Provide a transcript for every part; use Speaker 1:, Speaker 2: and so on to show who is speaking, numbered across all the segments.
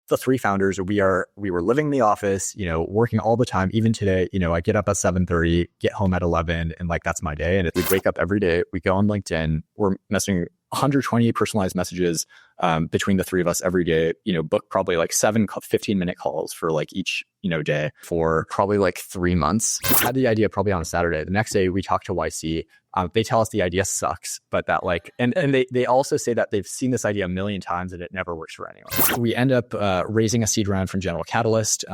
Speaker 1: the three founders, we were living the office, working all the time. Even today, I get up at 7:30, get home at 11, and like that's my day. And we wake up every day, we go on LinkedIn, we're messaging 120 personalized messages between the three of us every day, book probably like 15-minute calls for like each, day for probably like 3 months. Had the idea probably on a Saturday. The next day we talk to YC. They tell us the idea sucks, but that like, and they also say that they've seen this idea a million times and it never works for anyone. We end up raising a seed round from General Catalyst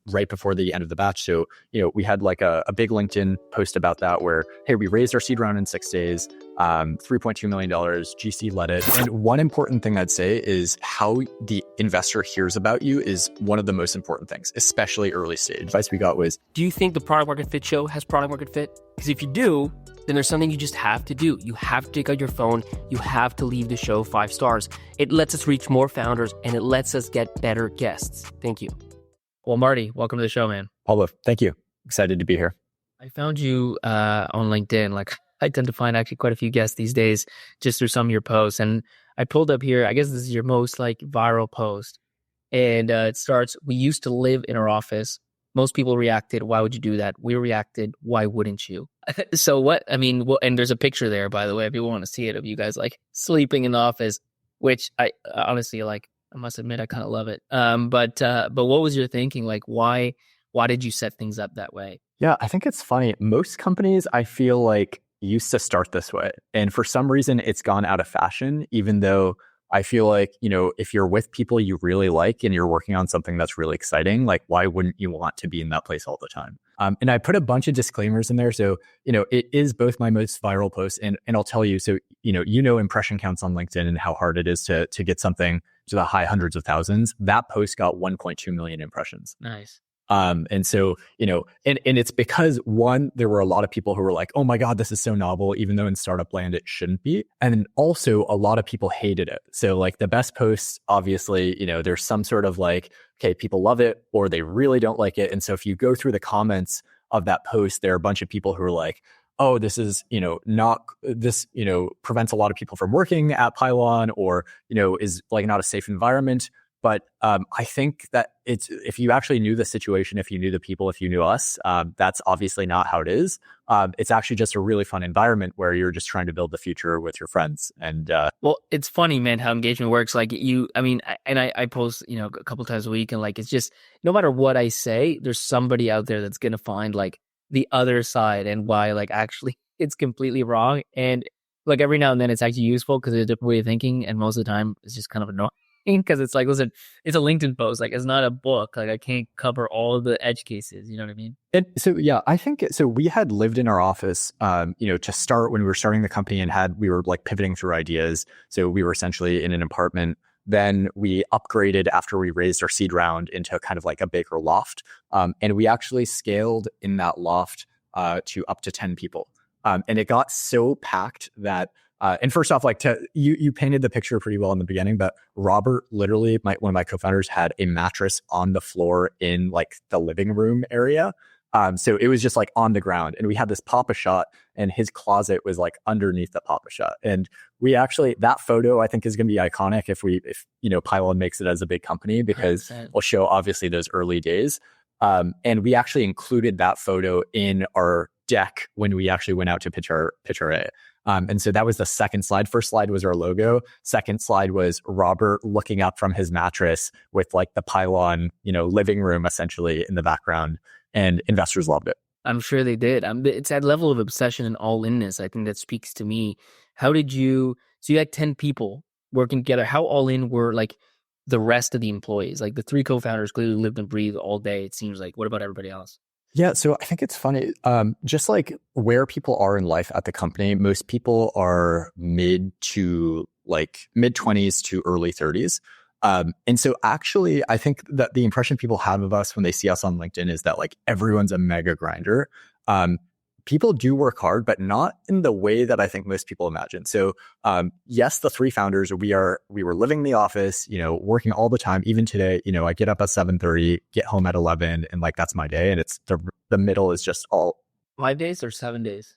Speaker 1: right before the end of the batch. So, we had like a big LinkedIn post about that where, hey, we raised our seed round in 6 days, $3.2 million, GC led it. And one important thing I'd say is how the investor hears about you is one of the most important things, especially early stage. Advice we got was,
Speaker 2: do you think the product market fit show has product market fit? Because if you do, then there's something you just have to do. You have to take out your phone. You have to leave the show 5 stars. It lets us reach more founders and it lets us get better guests. Thank you. Well, Marty, welcome to the show, man.
Speaker 1: Paulo, thank you. Excited to be here.
Speaker 2: I found you on LinkedIn. Like I tend to find actually quite a few guests these days just through some of your posts. And I pulled up here, I guess this is your most like viral post. And it starts, we used to live in our office. Most people reacted, why would you do that? We reacted, why wouldn't you? So what, and there's a picture there, by the way, if you want to see it, of you guys like sleeping in the office, which I honestly, like, I must admit, I kind of love it. But what was your thinking? Like, why did you set things up that way?
Speaker 1: Yeah, I think it's funny. Most companies, I feel like, used to start this way. And for some reason, it's gone out of fashion, even though I feel like, if you're with people you really like and you're working on something that's really exciting, like why wouldn't you want to be in that place all the time? And I put a bunch of disclaimers in there. So, it is both my most viral posts and I'll tell you, so, impression counts on LinkedIn and how hard it is to get something to the high hundreds of thousands. That post got 1.2 million impressions.
Speaker 2: Nice.
Speaker 1: And so, and it's because one, there were a lot of people who were like, oh my God, this is so novel, even though in startup land, it shouldn't be. And then also a lot of people hated it. So like the best posts, obviously, there's some sort of like, okay, people love it or they really don't like it. And so if you go through the comments of that post, there are a bunch of people who are like, oh, this is, prevents a lot of people from working at Pylon or, is like not a safe environment. But I think that if you actually knew the situation, if you knew the people, if you knew us, that's obviously not how it is. It's actually just a really fun environment where you're just trying to build the future with your friends. And
Speaker 2: well, it's funny, man, how engagement works. Like I post, a couple times a week, and like it's just no matter what I say, there's somebody out there that's gonna find like the other side and why like actually it's completely wrong. And like every now and then it's actually useful because it's a different way of thinking, and most of the time it's just kind of annoying. Because it's like, listen, it's a LinkedIn post. Like, it's not a book. Like, I can't cover all of the edge cases. You know what I mean?
Speaker 1: And so, yeah, I think so. We had lived in our office, to start when we were starting the company and we were like pivoting through ideas. So we were essentially in an apartment. Then we upgraded after we raised our seed round into kind of like a bigger loft. And we actually scaled in that loft to up to 10 people. And it got so packed that and first off, like you painted the picture pretty well in the beginning, but Robert, literally one of my co-founders, had a mattress on the floor in like the living room area. So it was just like on the ground, and we had this Papa Shot, and his closet was like underneath the Papa Shot. And we actually, that photo I think is going to be iconic if Pylon makes it as a big company, because 100%. We'll show obviously those early days. And we actually included that photo in our deck when we actually went out to pitch our A. And so that was the second slide. First slide was our logo. Second slide was Robert looking up from his mattress with like the Pylon, living room essentially in the background, and investors loved it.
Speaker 2: I'm sure they did. It's that level of obsession and all-inness, I think, that speaks to me. So you had 10 people working together. How all in were like the rest of the employees? Like the 3 co-founders clearly lived and breathed all day, it seems like. What about everybody else?
Speaker 1: Yeah, so I think it's funny, just like where people are in life at the company, most people are mid 20s to early 30s. And so actually, I think that the impression people have of us when they see us on LinkedIn is that like everyone's a mega grinder. People do work hard, but not in the way that I think most people imagine. So yes, the 3 founders, we were living the office, working all the time. Even today, I get up at 7:30, get home at 11, and like that's my day. And it's the middle is just all
Speaker 2: 5 days or 7 days.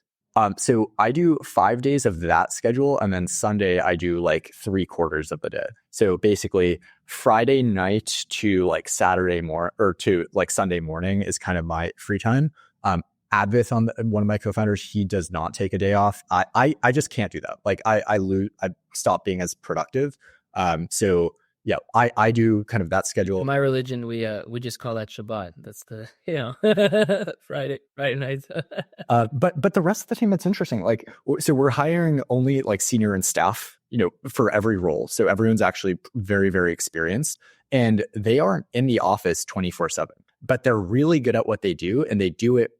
Speaker 1: So I do 5 days of that schedule, and then Sunday I do like 3 quarters of the day. So basically, Friday night to like or to like Sunday morning is kind of my free time. Advith, one of my co-founders, he does not take a day off. I just can't do that. Like I lose, I stop being as productive. So yeah, I do kind of that schedule.
Speaker 2: In my religion, we just call that Shabbat. That's the Friday nights.
Speaker 1: But the rest of the team, it's interesting. Like, so we're hiring only like senior and staff, for every role. So everyone's actually very, very experienced, and they aren't in the office 24/7, but they're really good at what they do, and they do it,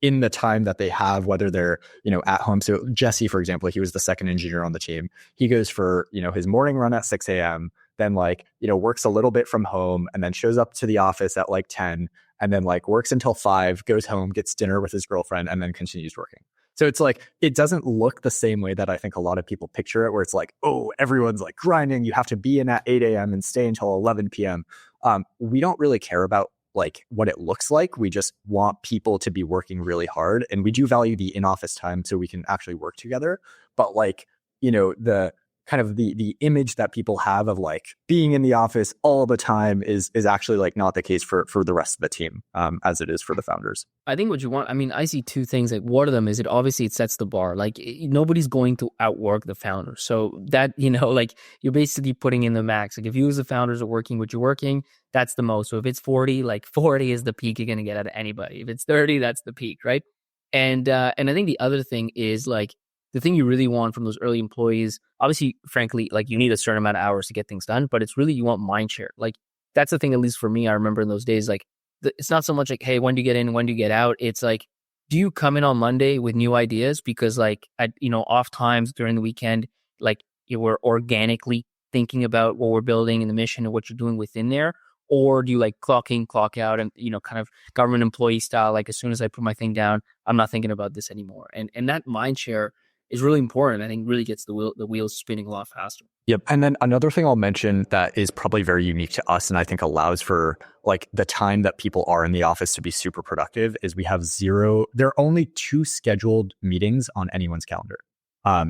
Speaker 1: in the time that they have, whether they're, at home. So Jesse, for example, he was the second engineer on the team. He goes for, his morning run at 6 a.m., then like, works a little bit from home, and then shows up to the office at like 10, and then like works until 5, goes home, gets dinner with his girlfriend, and then continues working. So it's like, it doesn't look the same way that I think a lot of people picture it, where it's like, oh, everyone's like grinding. You have to be in at 8 a.m. and stay until 11 p.m. We don't really care about like what it looks like. We just want people to be working really hard. And we do value the in-office time so we can actually work together. But like, the kind of the image that people have of like being in the office all the time is actually like not the case for the rest of the team, as it is for the founders.
Speaker 2: I think what you want, I mean, I see two things. Like, one of them is it sets the bar. Like, nobody's going to outwork the founder. So that, like, you're basically putting in the max. Like, if you as the founders are working what you're working, that's the most. So if it's 40, like 40 is the peak you're going to get out of anybody. If it's 30, that's the peak, right? And I think the other thing is like, the thing you really want from those early employees, obviously, frankly, like you need a certain amount of hours to get things done, but it's really, you want mind share. Like, that's the thing, at least for me, I remember in those days, like, it's not so much like, hey, when do you get in? When do you get out? It's like, do you come in on Monday with new ideas? Because like, at, off times during the weekend, like you were organically thinking about what we're building and the mission and what you're doing within there. Or do you like clock in, clock out, and, kind of government employee style? Like, as soon as I put my thing down, I'm not thinking about this anymore. And that mind share is really important. I think really gets the wheels spinning a lot faster.
Speaker 1: Yep. And then another thing I'll mention that is probably very unique to us, and I think allows for like the time that people are in the office to be super productive, is we have there are only 2 scheduled meetings on anyone's calendar.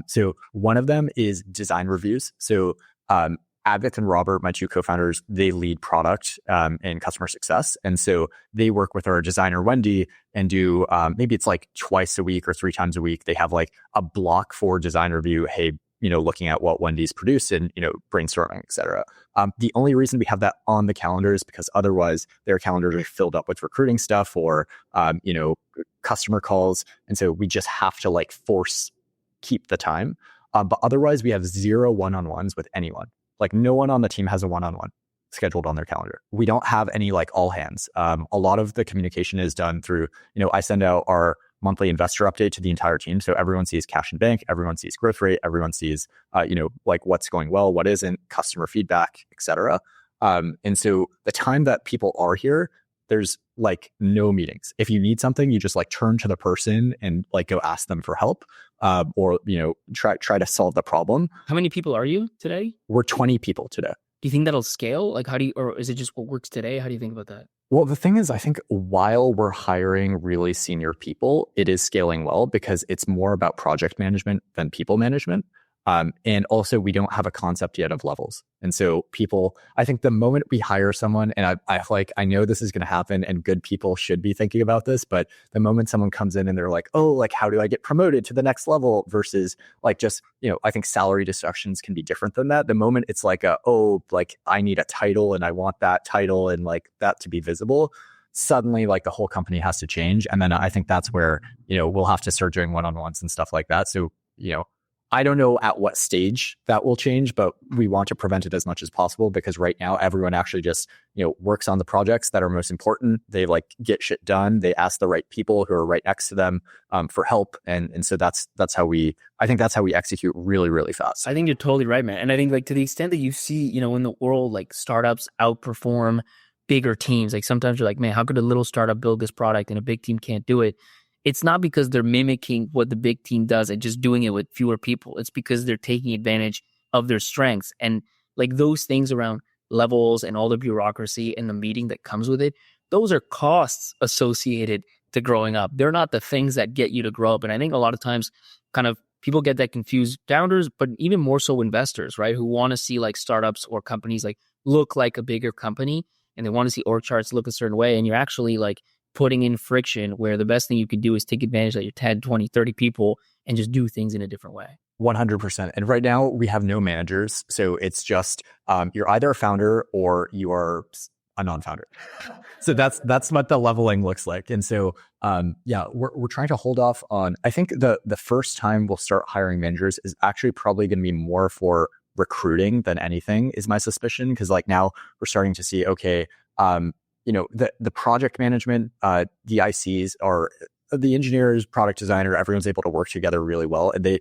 Speaker 1: So one of them is design reviews. So Advith and Robert, my 2 co-founders, they lead product and customer success. And so they work with our designer, Wendy, and do maybe it's like twice a week or 3 times a week. They have like a block for design review. Hey, looking at what Wendy's produced and, brainstorming, et cetera. The only reason we have that on the calendar is because otherwise their calendars are filled up with recruiting stuff or, customer calls. And so we just have to like keep the time. But otherwise we have 0 one-on-ones with anyone. Like, no one on the team has a one-on-one scheduled on their calendar. We don't have any like all hands. A lot of the communication is done through, I send out our monthly investor update to the entire team. So everyone sees cash in bank, everyone sees growth rate, everyone sees, like what's going well, what isn't, customer feedback, et cetera. And so the time that people are here, there's like no meetings. If you need something, you just like turn to the person and like go ask them for help, or, try to solve the problem.
Speaker 2: How many people are you today?
Speaker 1: We're 20 people today.
Speaker 2: Do you think that'll scale? Like, or is it just what works today? How do you think about that?
Speaker 1: Well, the thing is, I think while we're hiring really senior people, it is scaling well because it's more about project management than people management. And also, we don't have a concept yet of levels. And so I think the moment we hire someone, and I know this is going to happen and good people should be thinking about this, but the moment someone comes in and they're like, oh, like, how do I get promoted to the next level versus like just, I think salary discussions can be different than that. The moment it's like, like I need a title and I want that title and like that to be visible, suddenly like the whole company has to change. And then I think that's where, we'll have to start doing one-on-ones and stuff like that. So, I don't know at what stage that will change, but we want to prevent it as much as possible because right now everyone actually just, works on the projects that are most important. They like get shit done. They ask the right people who are right next to them for help. And so that's how we execute really, really fast.
Speaker 2: I think you're totally right, man. And I think like to the extent that you see, in the world, like startups outperform bigger teams, like sometimes you're like, man, how could a little startup build this product and a big team can't do it? It's not because they're mimicking what the big team does and just doing it with fewer people. It's because they're taking advantage of their strengths. And like those things around levels and all the bureaucracy and the meeting that comes with it, those are costs associated to growing up. They're not the things that get you to grow up. And I think a lot of times kind of people get that confused, founders, but even more so investors, right? Who want to see like startups or companies like look like a bigger company, and they want to see org charts look a certain way. And you're actually like putting in friction where the best thing you could do is take advantage of your 10, 20, 30 people and just do things in a different way.
Speaker 1: 100%. And right now we have no managers. So it's just you're either a founder or you are a non-founder. So that's what the leveling looks like. And so yeah, we're trying to hold off on, I think the first time we'll start hiring managers is actually probably going to be more for recruiting than anything, is my suspicion. Because like now we're starting to see, okay, the project management, the ICs are the engineers, product designer, everyone's able to work together really well. And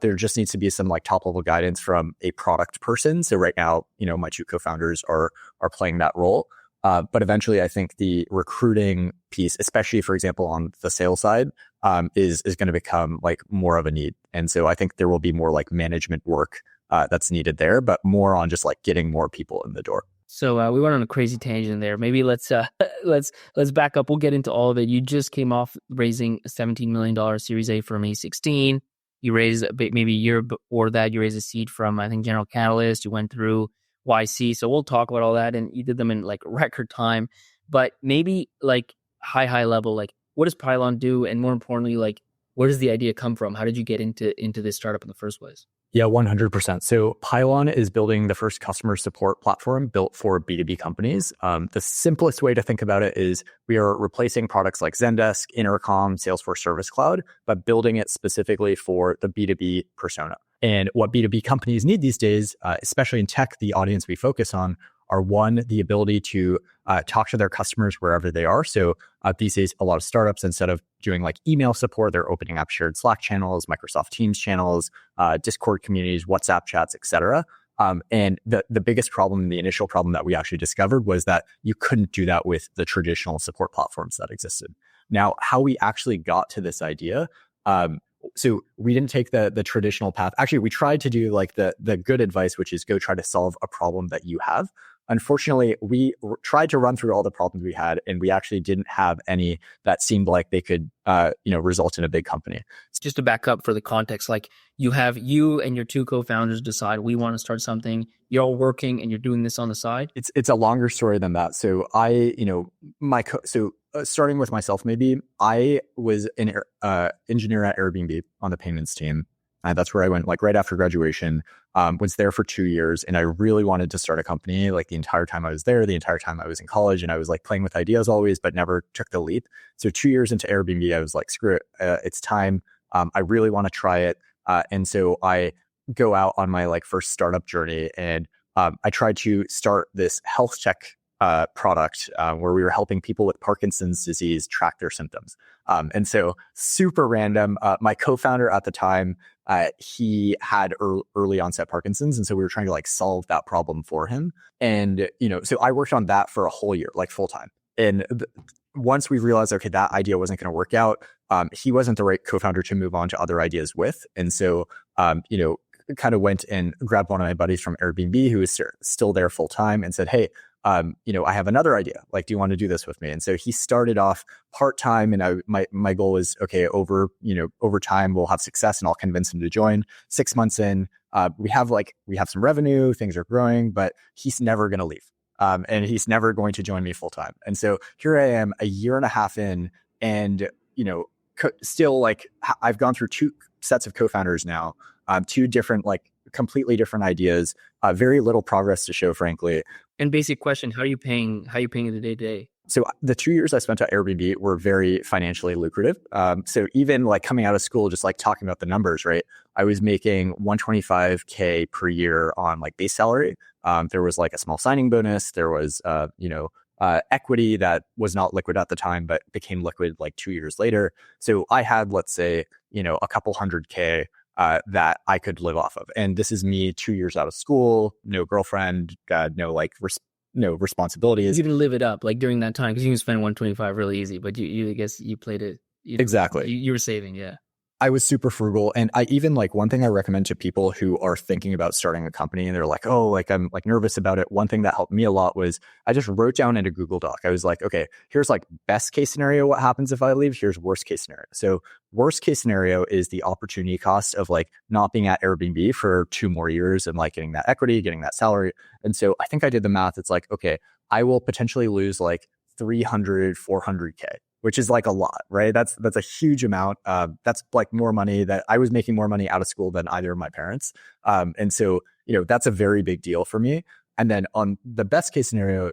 Speaker 1: there just needs to be some like top level guidance from a product person. So right now, my two co-founders are playing that role. But eventually I think the recruiting piece, especially for example, on the sales side, is going to become like more of a need. And so I think there will be more like management work that's needed there, but more on just like getting more people in the door.
Speaker 2: So we went on a crazy tangent there. Maybe let's back up. We'll get into all of it. You just came off raising a $17 million Series A from A16. You raised maybe a year before that. You raised a seed from, I think, General Catalyst. You went through YC. So we'll talk about all that. And you did them in like record time. But maybe like high level, like what does Pylon do? And more importantly, like where does the idea come from? How did you get into this startup in the first place?
Speaker 1: Yeah, 100%. So Pylon is building the first customer support platform built for B2B companies. The simplest way to think about it is we are replacing products like Zendesk, Intercom, Salesforce Service Cloud, but building it specifically for the B2B persona. And what B2B companies need these days, especially in tech, the audience we focus on, are one, the ability to talk to their customers wherever they are. So these days, a lot of startups, instead of doing like email support, they're opening up shared Slack channels, Microsoft Teams channels, Discord communities, WhatsApp chats, etc. And the biggest problem, the initial problem that we actually discovered was that you couldn't do that with the traditional support platforms that existed. Now, how we actually got to this idea, so we didn't take the traditional path. Actually, we tried to do like the good advice, which is go try to solve a problem that you have. Unfortunately, we tried to run through all the problems we had, and we actually didn't have any that seemed like they could, result in a big company.
Speaker 2: Just to back up for the context, like you and your two co-founders decide we want to start something. You're all working and you're doing this on the side.
Speaker 1: It's a longer story than that. So starting with myself, maybe I was an engineer at Airbnb on the payments team. That's where I went like right after graduation, was there for 2 years. And I really wanted to start a company like the entire time I was there, the entire time I was in college. And I was like playing with ideas always, but never took the leap. So 2 years into Airbnb, I was like, screw it, it's time. I really want to try it. And so I go out on my like first startup journey, and I tried to start this health check product where we were helping people with Parkinson's disease track their symptoms. And so super random. My co-founder at the time, he had early onset Parkinson's. And so we were trying to like solve that problem for him. And, so I worked on that for a whole year, like full time. And once we realized, okay, that idea wasn't going to work out, he wasn't the right co-founder to move on to other ideas with. And so, kind of went and grabbed one of my buddies from Airbnb who was still there full time and said, hey, I have another idea. Like, do you want to do this with me? And so he started off part-time, and my goal was, okay, over time we'll have success and I'll convince him to join. 6 months in, we have some revenue, things are growing, but he's never going to leave. And he's never going to join me full time. And so here I am a year and a half in, and, still like I've gone through 2 sets of co-founders now, 2 different, like completely different ideas, very little progress to show, frankly.
Speaker 2: And basic question, how are you paying the day-to-day?
Speaker 1: So the 2 years I spent at Airbnb were very financially lucrative. So even like coming out of school, just like talking about the numbers, right? I was making $125K per year on like base salary. There was like a small signing bonus. There was, equity that was not liquid at the time, but became liquid like 2 years later. So I had, let's say, a couple $100K that I could live off of. And this is me 2 years out of school, no girlfriend, no responsibilities.
Speaker 2: You can live it up like during that time, because you can spend 125 really easy, but you I guess you played it.
Speaker 1: Exactly.
Speaker 2: You were saving, yeah.
Speaker 1: I was super frugal. And I even like one thing I recommend to people who are thinking about starting a company and they're like, oh, like I'm like nervous about it. One thing that helped me a lot was I just wrote down in a Google Doc. I was like, okay, here's like best case scenario. What happens if I leave? Here's worst case scenario. So worst case scenario is the opportunity cost of like not being at Airbnb for 2 more years and like getting that equity, getting that salary. And so I think I did the math. It's like, okay, I will potentially lose like 300, 400K, which is like a lot, right? That's a huge amount. That's like more money that I was making more money out of school than either of my parents. And so, that's a very big deal for me. And then on the best case scenario,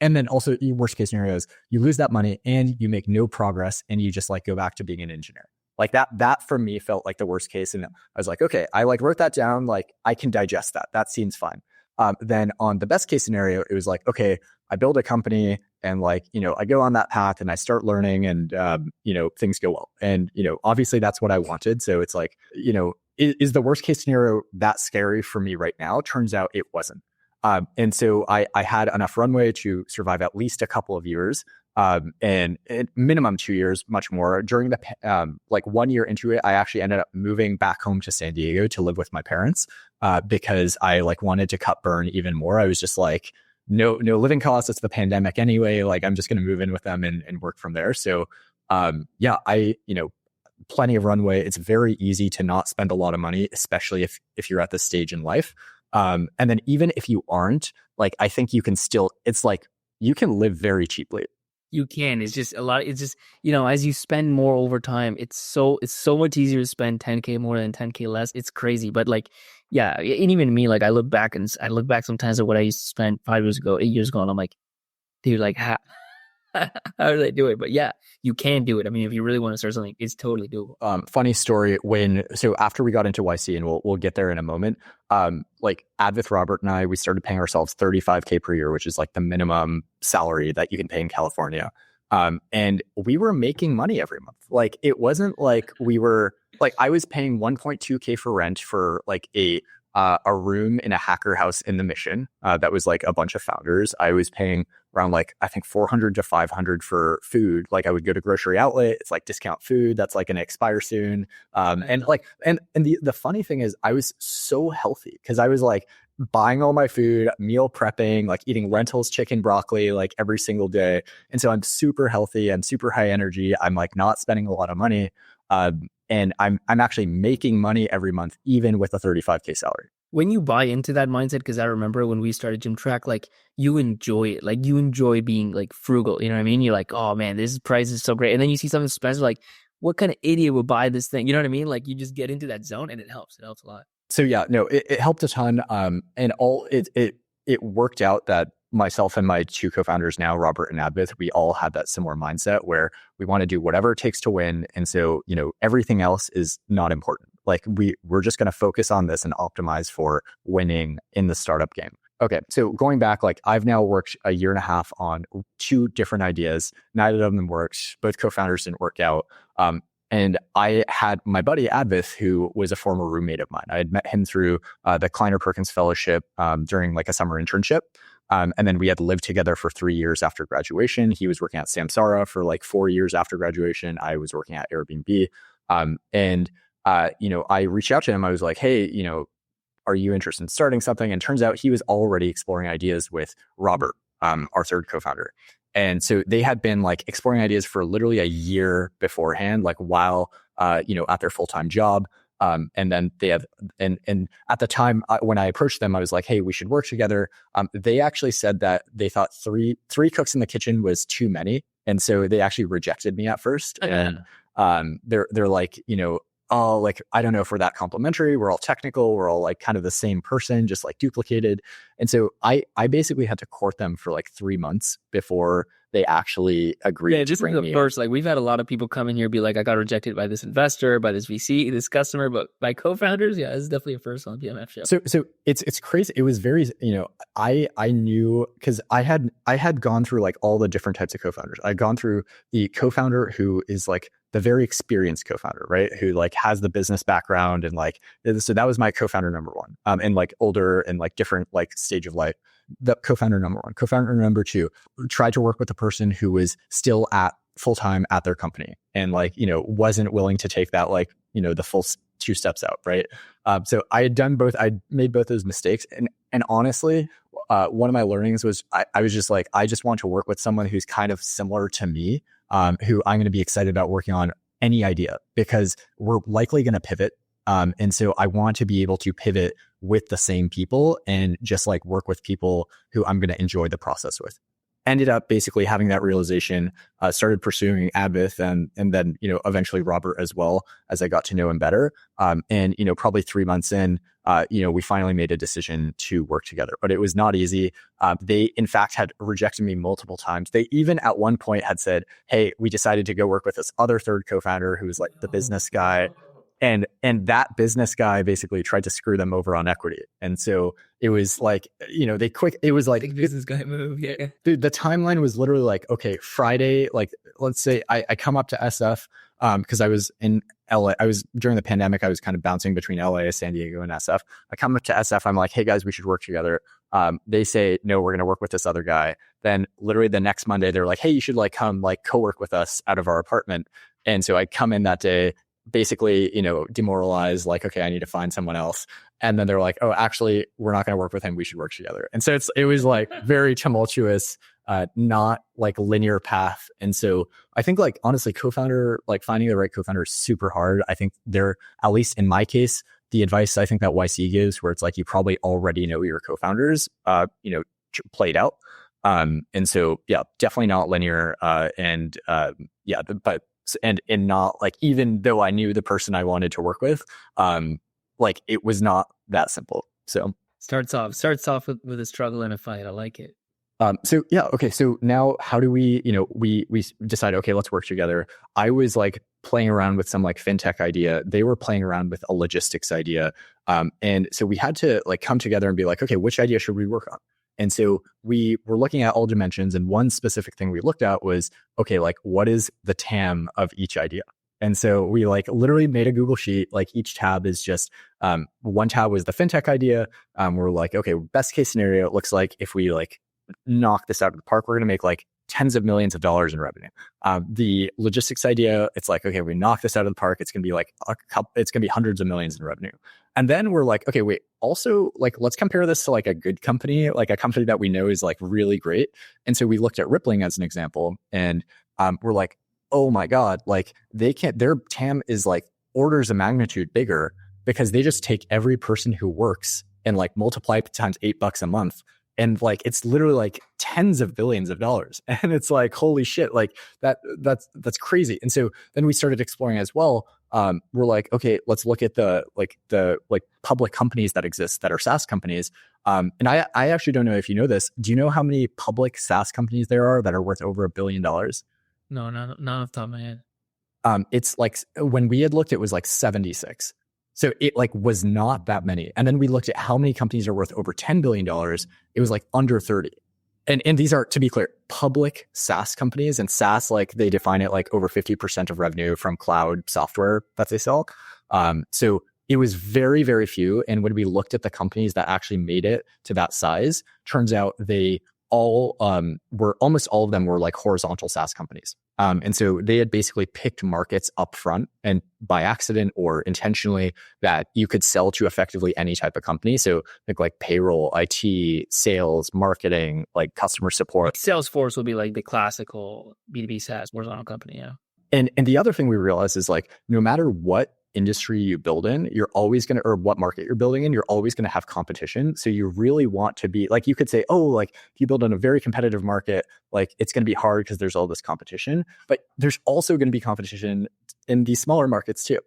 Speaker 1: and then also worst case scenario is you lose that money and you make no progress and you just like go back to being an engineer. Like that for me felt like the worst case. And I was like, okay, I like wrote that down. Like I can digest that. That seems fine. Then on the best case scenario, it was like, okay, I build a company and like, I go on that path and I start learning and, things go well. And, obviously that's what I wanted. So it's like, is the worst case scenario that scary for me right now? Turns out it wasn't. And so I had enough runway to survive at least a couple of years, and minimum 2 years, much more. During the like 1 year into it, I actually ended up moving back home to San Diego to live with my parents, because I like wanted to cut burn even more. I was just like, no living costs. It's the pandemic anyway. Like I'm just going to move in with them and work from there. So, plenty of runway. It's very easy to not spend a lot of money, especially if you're at this stage in life. And then even if you aren't, like, I think you can still, it's like, you can live very cheaply.
Speaker 2: You can. It's just a lot. It's just, as you spend more over time, it's so much easier to spend 10K more than 10K less. It's crazy. But like, yeah, and even me, like I look back sometimes at what I used to spend 5 years ago, 8 years ago, and I'm like, dude, like how did I do it? But yeah, you can do it. I mean, if you really want to start something, it's totally doable.
Speaker 1: Funny story. So after we got into YC, and we'll get there in a moment. Like Advith, Robert, and I, we started paying ourselves $35K per year, which is like the minimum salary that you can pay in California. And we were making money every month. Like it wasn't like we were like I was paying 1.2K for rent for like a room in a hacker house in the Mission. That was like a bunch of founders. I was paying around like, I think 400 to 500 for food. Like I would go to grocery outlet. It's like discount food. That's like going to expire soon. And the funny thing is I was so healthy because I was like buying all my food, meal prepping, like eating lentils, chicken, broccoli, like every single day. And so I'm super healthy. I'm super high energy. I'm like not spending a lot of money. And I'm actually making money every month, even with a 35K salary.
Speaker 2: When you buy into that mindset, because I remember when we started Gym Track, like you enjoy it, like you enjoy being like frugal. You know what I mean? You're like, oh man, this price is so great. And then you see something special, like what kind of idiot would buy this thing? You know what I mean? Like you just get into that zone and it helps. It helps a lot.
Speaker 1: So yeah, no, it helped a ton. And it worked out that myself and my two co-founders now, Robert and Advith, we all had that similar mindset where we want to do whatever it takes to win. And so, everything else is not important. Like we're just going to focus on this and optimize for winning in the startup game. Okay. So going back, like I've now worked a year and a half on 2 different ideas. Neither of them worked. Both co-founders didn't work out. And I had my buddy Advith, who was a former roommate of mine. I had met him through the Kleiner Perkins Fellowship during like a summer internship. And then we had lived together for 3 years after graduation. He was working at Samsara for like 4 years after graduation. I was working at Airbnb. I reached out to him. I was like, hey, are you interested in starting something? And turns out he was already exploring ideas with Robert, our third co-founder. And so they had been like exploring ideas for literally a year beforehand, like while, at their full-time job. And then they have, and at the time when I approached them, I was like, hey, we should work together. They actually said that they thought three cooks in the kitchen was too many. And so they actually rejected me at first.
Speaker 2: Okay.
Speaker 1: And they're like, oh, like, I don't know if we're that complimentary. We're all technical. We're all like kind of the same person, just like duplicated. And so I basically had to court them for like 3 months before they actually agreed.
Speaker 2: Yeah, just the first, like we've had a lot of people come in here be like, I got rejected by this investor, by this VC, this customer, but by co-founders, yeah, this is definitely a first on BMF show.
Speaker 1: So it's crazy. It was very, I knew because I had gone through like all the different types of co-founders. I'd gone through the co-founder who is like the very experienced co-founder, right? Who like has the business background and like, so that was my co-founder number one, and like older and like different like stage of life. The co-founder number one. Co-founder number two, tried to work with a person who was still at full time at their company and like, wasn't willing to take that like, the full 2 steps out. Right. So I had done both. I made both those mistakes. And honestly, one of my learnings was I was just like, I just want to work with someone who's kind of similar to me, who I'm going to be excited about working on any idea because we're likely going to pivot. And so I want to be able to pivot with the same people and just like work with people who I'm going to enjoy the process with. Ended up basically having that realization, started pursuing Abith and then, eventually Robert as well as I got to know him better. And, probably 3 months in, we finally made a decision to work together, but it was not easy. They in fact had rejected me multiple times. They even at one point had said, hey, we decided to go work with this other third co-founder who was like the business guy. And that business guy basically tried to screw them over on equity. And so it was like, it was like
Speaker 2: Big business guy move. Yeah.
Speaker 1: dude, the timeline was literally like, okay, Friday, like let's say I come up to SF because I was in LA. I was during the pandemic, I was kind of bouncing between LA, San Diego, and SF. I come up to SF, I'm like, hey guys, we should work together. They say, no, we're gonna work with this other guy. Then literally the next Monday, they're like, hey, you should like come like co-work with us out of our apartment. And so I come in that day, basically, demoralized, like, okay, I need to find someone else. And then they're like, oh, actually, we're not going to work with him. We should work together. And so it was like very tumultuous, not like linear path. And so I think like, honestly, like finding the right co-founder is super hard. I think at least in my case, the advice I think that YC gives where it's like, you probably already know your co-founders, played out. And so, yeah, definitely not linear. But not like, even though I knew the person I wanted to work with, like it was not that simple. So
Speaker 2: Starts off with a struggle and a fight. I like it.
Speaker 1: So yeah, okay. So now how do we, we decide, okay, let's work together. I was like playing around with some like fintech idea. They were playing around with a logistics idea. And so we had to like come together and be like, okay, which idea should we work on? And so we were looking at all dimensions. And one specific thing we looked at was, okay, like what is the TAM of each idea? And so we like literally made a Google sheet, like each tab is just, one tab was the fintech idea. We're like, okay, best case scenario, it looks like if we like knock this out of the park, we're going to make like tens of millions of dollars in revenue. The logistics idea, it's like, okay, we knock this out of the park, it's going to be like it's going to be hundreds of millions in revenue. And then we're like, okay, wait, also like, let's compare this to like a good company, like a company that we know is like really great. And so we looked at Rippling as an example and we're like, oh my God, like their TAM is like orders of magnitude bigger because they just take every person who works and like multiply it times $8 a month. And like, it's literally like tens of billions of dollars. And it's like, holy shit, like that's crazy. And so then we started exploring as well. We're like, okay, let's look at the public companies that exist that are SaaS companies. And I actually don't know if you know this. Do you know how many public SaaS companies there are that are worth over $1 billion?
Speaker 2: No, not off the top of my head.
Speaker 1: It's like when we had looked, it was like 76. So it like was not that many. And then we looked at how many companies are worth over $10 billion. It was like under 30. And these are, to be clear, public SaaS companies. And SaaS, like they define it like over 50% of revenue from cloud software that they sell. So it was very, very few. And when we looked at the companies that actually made it to that size, turns out they all almost all of them were like horizontal SaaS companies. And so they had basically picked markets up front and by accident or intentionally that you could sell to effectively any type of company. So think like payroll, IT, sales, marketing, like customer support.
Speaker 2: Like Salesforce will be like the classical B2B SaaS horizontal company. Yeah.
Speaker 1: And the other thing we realized is like, no matter what industry you build in, you're always going to, or what market you're building in, you're always going to have competition. So you really want to be like, you could say, oh, like if you build in a very competitive market, like it's going to be hard because there's all this competition, but there's also going to be competition in these smaller markets too.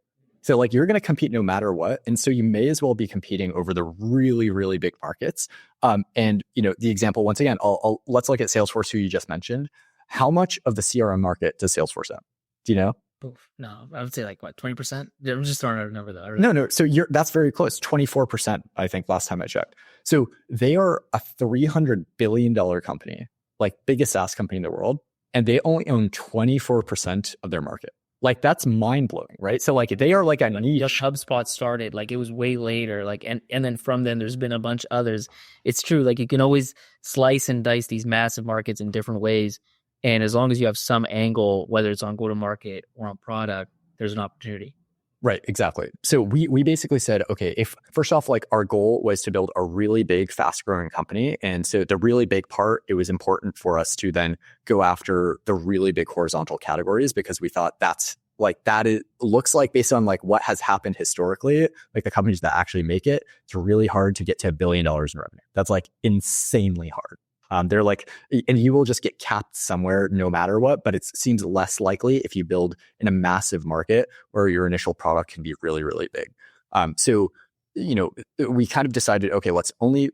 Speaker 1: So like you're going to compete no matter what. And so you may as well be competing over the really, really big markets. And the example, once again, let's look at Salesforce, who you just mentioned. How much of the CRM market does Salesforce own? Do you know?
Speaker 2: No, I would say like what, 20%? I'm just throwing out a number though.
Speaker 1: No. So that's very close. 24%, I think, last time I checked. So they are a $300 billion company, like biggest SaaS company in the world. And they only own 24% of their market. Like that's mind blowing, right? So like they are like a niche.
Speaker 2: Just HubSpot started, like it was way later. Like, and then from then there's been a bunch of others. It's true. Like you can always slice and dice these massive markets in different ways. And as long as you have some angle, whether it's on go-to-market or on product, there's an opportunity.
Speaker 1: Right, exactly. So we basically said, okay, if first off, like our goal was to build a really big, fast growing company. And so the really big part, it was important for us to then go after the really big horizontal categories, because we thought that's like, looks like based on like what has happened historically, like the companies that actually make it, it's really hard to get to $1 billion in revenue. That's like insanely hard. They're like, and you will just get capped somewhere no matter what, but it seems less likely if you build in a massive market where your initial product can be really, really big. So, we kind of decided, okay, let's only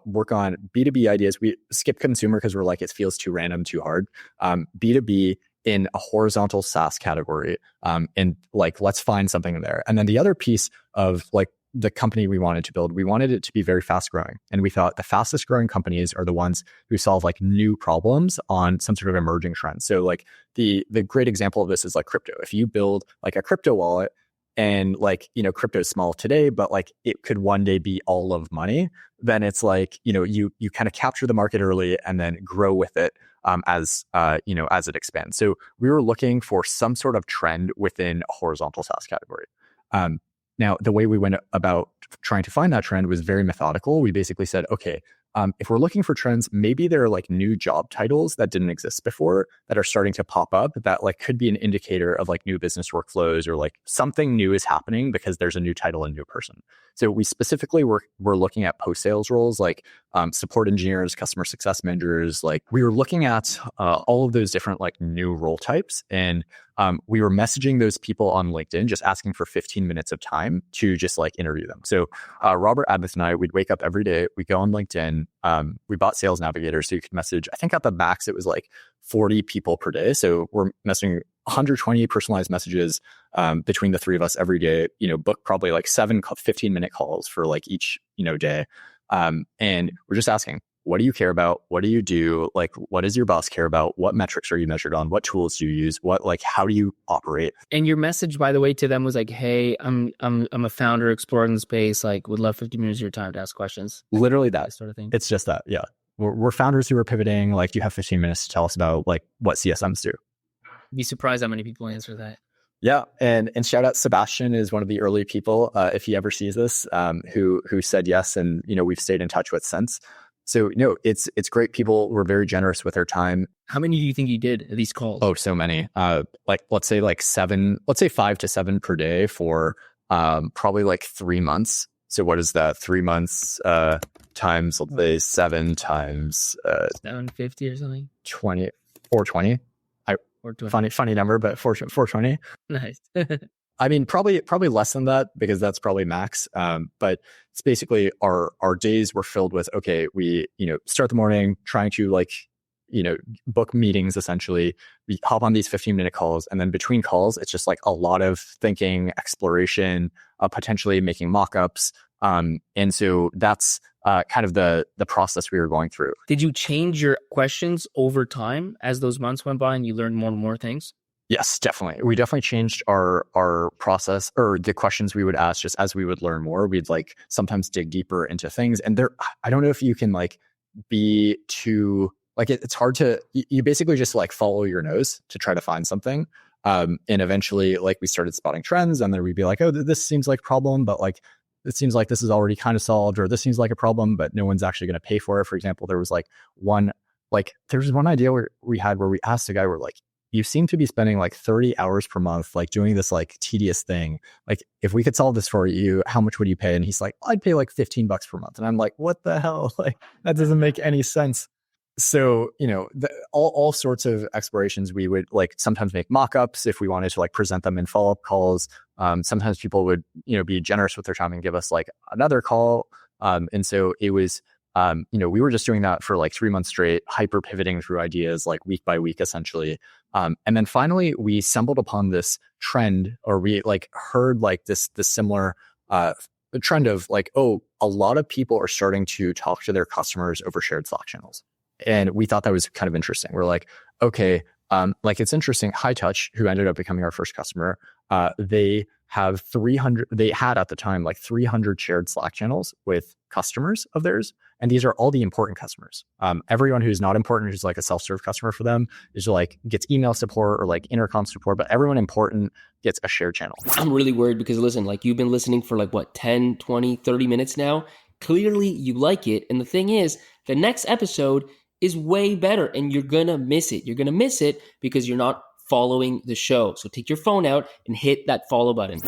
Speaker 1: work on B2B ideas. We skip consumer because we're like, it feels too random, too hard. B2B in a horizontal SaaS category. And like, let's find something there. And then the other piece of like, the company we wanted to build, we wanted it to be very fast growing. And we thought the fastest growing companies are the ones who solve like new problems on some sort of emerging trend. So like the great example of this is like crypto. If you build like a crypto wallet and like, crypto is small today, but like it could one day be all of money, then it's like, you kind of capture the market early and then grow with it as it expands. So we were looking for some sort of trend within a horizontal SaaS category. Now, the way we went about trying to find that trend was very methodical. We basically said, okay, if we're looking for trends, maybe there are like new job titles that didn't exist before that are starting to pop up that like could be an indicator of like new business workflows, or like something new is happening because there's a new title and new person. So we specifically were looking at post-sales roles like support engineers, customer success managers. Like we were looking at all of those different like new role types, and we were messaging those people on LinkedIn, just asking for 15 minutes of time to just like interview them. So Robert, Advith, and I, we'd wake up every day, we go on LinkedIn. We bought Sales Navigator, so you could message, I think at the max it was like 40 people per day. So we're messaging 120 personalized messages between the three of us every day, book probably like 7 15-minute calls for like each, day. And we're just asking, what do you care about? What do you do? Like, what does your boss care about? What metrics are you measured on? What tools do you use? How do you operate?
Speaker 2: And your message, by the way, to them was like, hey, I'm a founder exploring the space. Like, would love 50 minutes of your time to ask questions.
Speaker 1: Literally that
Speaker 2: sort of thing.
Speaker 1: It's just that. Yeah. We're founders who are pivoting. Like, you have 15 minutes to tell us about like what CSMs do.
Speaker 2: Be surprised how many people answer that.
Speaker 1: Yeah. And shout out Sebastian is one of the early people, if he ever sees this, who said yes. And, we've stayed in touch with since. So, it's great. People were very generous with their time.
Speaker 2: How many do you think you did at these calls?
Speaker 1: Oh, so many. Let's say 5 to 7 per day for probably like 3 months. So what is that? 3 months times, let's say 7 times
Speaker 2: 750 or something?
Speaker 1: 420. Funny number, but 420.
Speaker 2: Nice.
Speaker 1: I mean, probably less than that, because that's probably max. But it's basically our days were filled with, okay, we, start the morning trying to book meetings. Essentially, we hop on these 15-minute calls, and then between calls, it's just like a lot of thinking, exploration, potentially making mock-ups. And so that's kind of the process we were going through.
Speaker 2: Did you change your questions over time as those months went by and you learned more and more things?
Speaker 1: Yes, definitely. We definitely changed our process, or the questions we would ask just as we would learn more. We'd like sometimes dig deeper into things. And I don't know if you can like be too, like it's hard to, you basically just like follow your nose to try to find something. And eventually like we started spotting trends, and then we'd be like, oh, this seems like a problem, but like, it seems like this is already kind of solved, or this seems like a problem, but no one's actually going to pay for it. For example, there was one idea where we asked a guy, we're like, you seem to be spending like 30 hours per month, like doing this like tedious thing. Like, if we could solve this for you, how much would you pay? And he's like, I'd pay like $15 per month. And I'm like, what the hell? Like, that doesn't make any sense. So, all sorts of explorations, we would like sometimes make mock-ups if we wanted to like present them in follow-up calls. Sometimes people would, be generous with their time and give us like another call. And so it was, we were just doing that for like 3 months straight, hyper pivoting through ideas like week by week, essentially. And then finally we stumbled upon this trend, or we like heard like this similar trend of like, oh, a lot of people are starting to talk to their customers over shared Slack channels. And we thought that was kind of interesting. We're like, okay, like it's interesting. High Touch, who ended up becoming our first customer, they had at the time like 300 shared Slack channels with customers of theirs. And these are all the important customers. Everyone who's not important, who's like a self-serve customer for them, is like gets email support or like intercom support, but everyone important gets a shared channel.
Speaker 3: I'm really worried because listen, like you've been listening for like what, 10, 20, 30 minutes now. Clearly you like it. And the thing is, the next episode is way better and you're going to miss it. You're going to miss it because you're not following the show. So take your phone out and hit that follow button.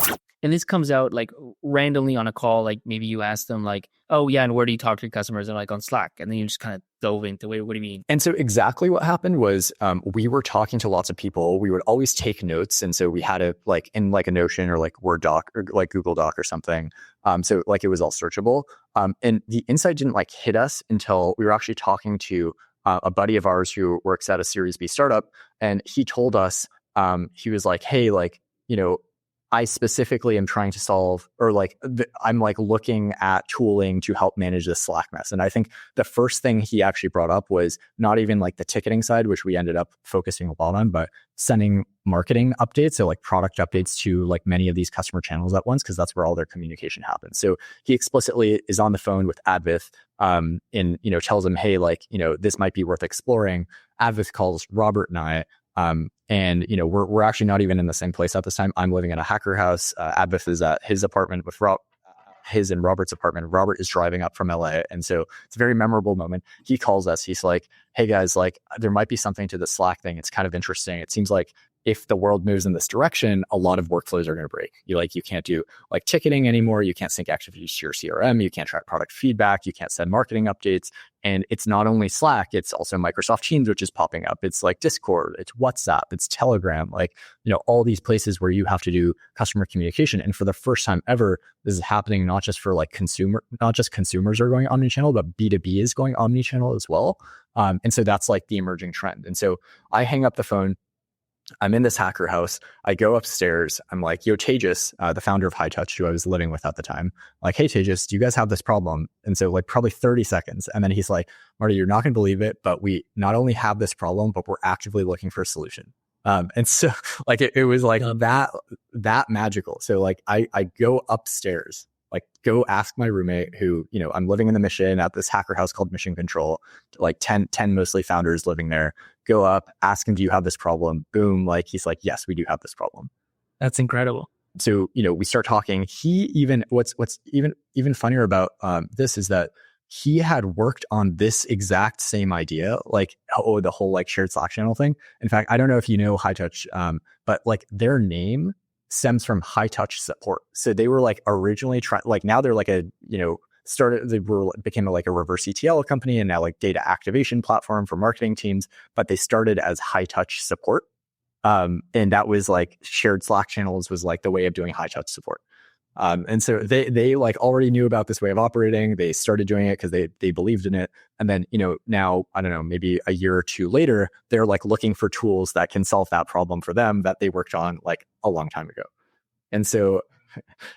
Speaker 2: And this comes out like randomly on a call. Like maybe you ask them like, oh yeah, and where do you talk to your customers? And like on Slack. And then you just kind of dove into, wait, what do you mean?
Speaker 1: And so exactly what happened was we were talking to lots of people. We would always take notes. And so we had it like in like a Notion or like Word doc or like Google Doc or something. So like it was all searchable. And the insight didn't like hit us until we were actually talking to a buddy of ours who works at a Series B startup. And he told us, he was like, hey, like, I specifically am trying to solve, or like I'm like looking at tooling to help manage this Slack mess. And I think the first thing he actually brought up was not even like the ticketing side, which we ended up focusing a lot on, but sending marketing updates, so like product updates to like many of these customer channels at once, because that's where all their communication happens. So he explicitly is on the phone with Advith, and tells him, hey, like this might be worth exploring. Advith calls Robert and I. And we're actually not even in the same place at this time. I'm living in a hacker house. Advith is at his apartment with his and Robert's apartment. Robert is driving up from LA. And so it's a very memorable moment. He calls us. He's like, hey guys, like there might be something to the Slack thing. It's kind of interesting. It seems like if the world moves in this direction, a lot of workflows are going to break. You can't do like ticketing anymore. You can't sync activities to your CRM. You can't track product feedback. You can't send marketing updates. And it's not only Slack, it's also Microsoft Teams, which is popping up. It's like Discord, it's WhatsApp, it's Telegram, like, all these places where you have to do customer communication. And for the first time ever, this is happening not just for like not just consumers are going omnichannel, but B2B is going omnichannel as well. And so that's like the emerging trend. And so I hang up the phone. I'm in this hacker house. I go upstairs. I'm like, yo, Tejas, the founder of High Touch, who I was living with at the time, like, hey, Tejas, do you guys have this problem? And so like probably 30 seconds. And then he's like, Marty, you're not going to believe it, but we not only have this problem, but we're actively looking for a solution. And so like it was like that magical. So like I go upstairs, like go ask my roommate who, I'm living in the Mission at this hacker house called Mission Control, like 10 mostly founders living there. Go up, ask him, do you have this problem? Boom. Like, he's like, yes, we do have this problem.
Speaker 2: That's incredible.
Speaker 1: So, we start talking. He even, what's even funnier about this is that he had worked on this exact same idea, like, the whole like shared Slack channel thing. In fact, I don't know if you know High Touch, but like their name stems from High Touch support. So they were like originally like now they're like became like a reverse ETL company and now like data activation platform for marketing teams, but they started as High Touch support. And that was like shared Slack channels was like the way of doing High Touch support. And so they like already knew about this way of operating. They started doing it because they believed in it. And then, now, I don't know, maybe a year or two later, they're like looking for tools that can solve that problem for them that they worked on like a long time ago. And so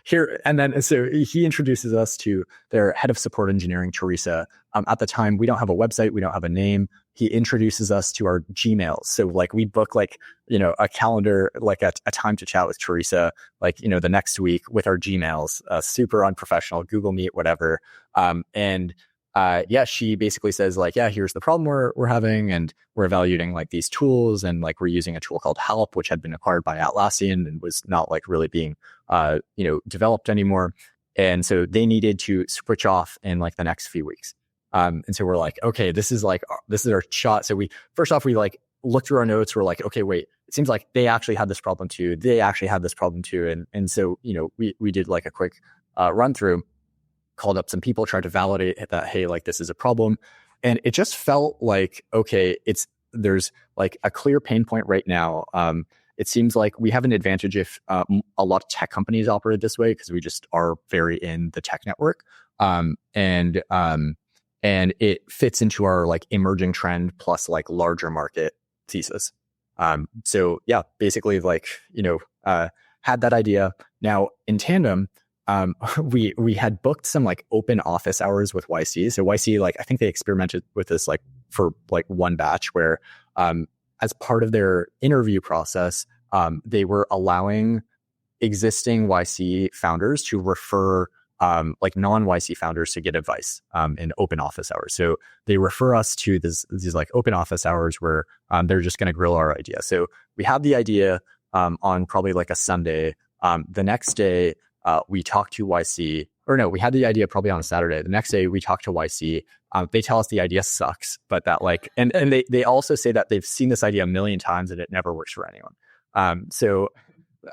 Speaker 1: so he introduces us to their head of support engineering, Teresa. At the time, we don't have a website. We don't have a name. He introduces us to our Gmails. So like we book like, a calendar, like a time to chat with Teresa, like, the next week with our Gmails, super unprofessional, Google Meet, whatever. She basically says like, yeah, here's the problem we're having. And we're evaluating like these tools. And like, we're using a tool called Help, which had been acquired by Atlassian and was not like really being, developed anymore. And so they needed to switch off in like the next few weeks. And so we're like, okay, this is our shot. So we like looked through our notes. We're like, okay, wait, it seems like they actually had this problem too. They actually had this problem too. And so, we did like a quick run through, called up some people, tried to validate that, hey, like this is a problem. And it just felt like, okay, there's like a clear pain point right now. It seems like we have an advantage if a lot of tech companies operate this way because we just are very in the tech network. And it fits into our like emerging trend plus like larger market thesis. So yeah, basically like, had that idea. Now in tandem, we had booked some like open office hours with YC. So YC, like, I think they experimented with this like for like one batch where, as part of their interview process, they were allowing existing YC founders to refer like non-YC founders to get advice in open office hours. So they refer us to these like open office hours where they're just going to grill our idea. So we had the idea on probably like a Sunday. The next day we talk to YC, or no, we had the idea probably on a Saturday. The next day we talk to YC. They tell us the idea sucks, but that like, and they also say that they've seen this idea a million times and it never works for anyone.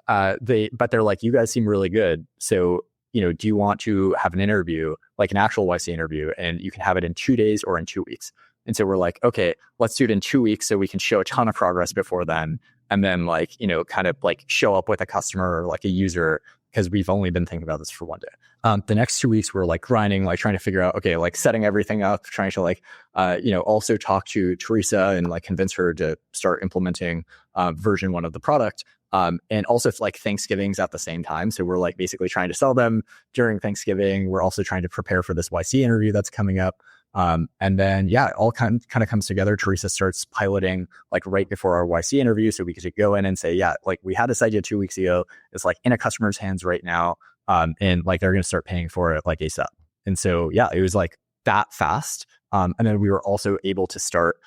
Speaker 1: But they're like, you guys seem really good. So, do you want to have an interview, like an actual YC interview, and you can have it in 2 days or in 2 weeks? And so we're like, okay, let's do it in 2 weeks so we can show a ton of progress before then. And then like, kind of like show up with a customer or like a user, because we've only been thinking about this for 1 day. The next 2 weeks we're like grinding, like trying to figure out, okay, like setting everything up, trying to like, also talk to Teresa and like convince her to start implementing version 1 of the product. And also like Thanksgiving's at the same time. So we're like basically trying to sell them during Thanksgiving. We're also trying to prepare for this YC interview that's coming up. And then, yeah, it all kind of comes together. Teresa starts piloting like right before our YC interview. So we could go in and say, yeah, like we had this idea 2 weeks ago. It's like in a customer's hands right now. And like, they're going to start paying for it like ASAP. And so, yeah, it was like that fast. And then we were also able to start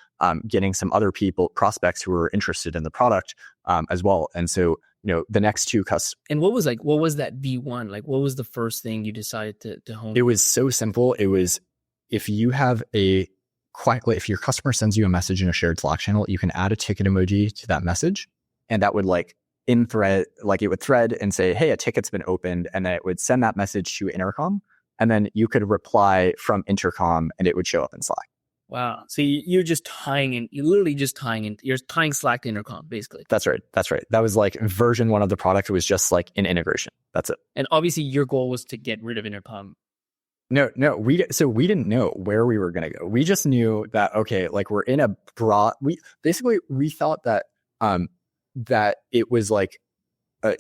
Speaker 1: getting some other prospects who were interested in the product as well. And so, the next 2 customers.
Speaker 2: And what was that V1? Like, what was the first thing you decided to hone?
Speaker 1: It was so simple. It was, if you have if your customer sends you a message in a shared Slack channel, you can add a ticket emoji to that message. And that would like in thread, like it would thread and say, hey, a ticket's been opened. And then it would send that message to Intercom. And then you could reply from Intercom and it would show up in Slack.
Speaker 2: Wow. So you're just tying in, you're tying Slack to Intercom, basically.
Speaker 1: That's right. That was like version 1 of the product. It was just like an integration. That's it.
Speaker 2: And obviously your goal was to get rid of Intercom.
Speaker 1: No, we didn't know where we were going to go. We just knew that, okay, like we're in a we thought that, that it was like,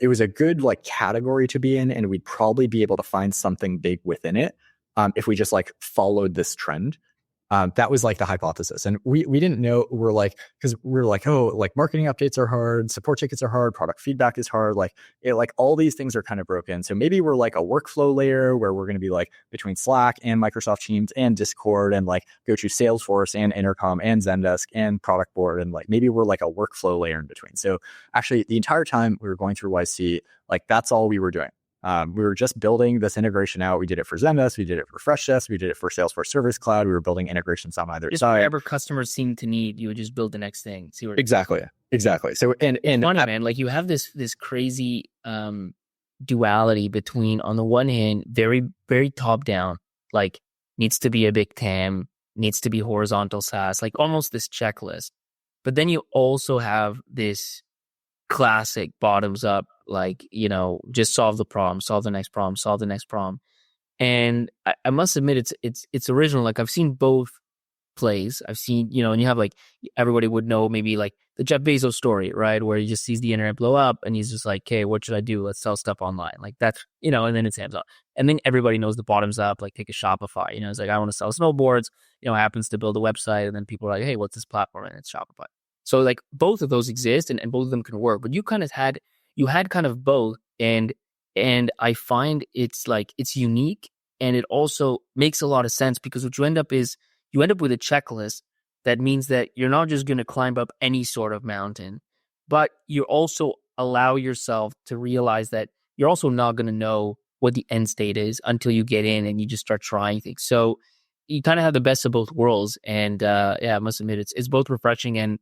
Speaker 1: it was a good like category to be in, and we'd probably be able to find something big within it if we just like followed this trend. That was like the hypothesis. And we didn't know, because we're like, oh, like marketing updates are hard, support tickets are hard, product feedback is hard. Like all these things are kind of broken. So maybe we're like a workflow layer where we're going to be like between Slack and Microsoft Teams and Discord and like go to Salesforce and Intercom and Zendesk and product board. And like, maybe we're like a workflow layer in between. So actually the entire time we were going through YC, like that's all we were doing. We were just building this integration out. We did it for Zendesk. We did it for Freshdesk. We did it for Salesforce Service Cloud. We were building integrations on either
Speaker 2: just
Speaker 1: side.
Speaker 2: Whatever customers seem to need, you would just build the next thing. See where
Speaker 1: exactly. So and
Speaker 2: funny, man. Like you have this crazy duality between, on the one hand, very very top down, like needs to be a big TAM, needs to be horizontal SaaS, like almost this checklist. But then you also have this classic bottoms up, like, just solve the problem, solve the next problem. And I must admit, it's original. Like I've seen both plays. I've seen, and you have like, everybody would know maybe like the Jeff Bezos story, right? Where he just sees the internet blow up and he's just like, okay, what should I do? Let's sell stuff online. Like that's, and then it's hands on. And then everybody knows the bottoms up, like take a Shopify, it's like, I want to sell snowboards, happens to build a website. And then people are like, hey, what's this platform? And it's Shopify. So like both of those exist and both of them can work, but you had kind of both. And I find it's unique, and it also makes a lot of sense, because what you end up with a checklist that means that you're not just going to climb up any sort of mountain, but you also allow yourself to realize that you're also not going to know what the end state is until you get in and you just start trying things. So you kind of have the best of both worlds. And I must admit, it's both refreshing and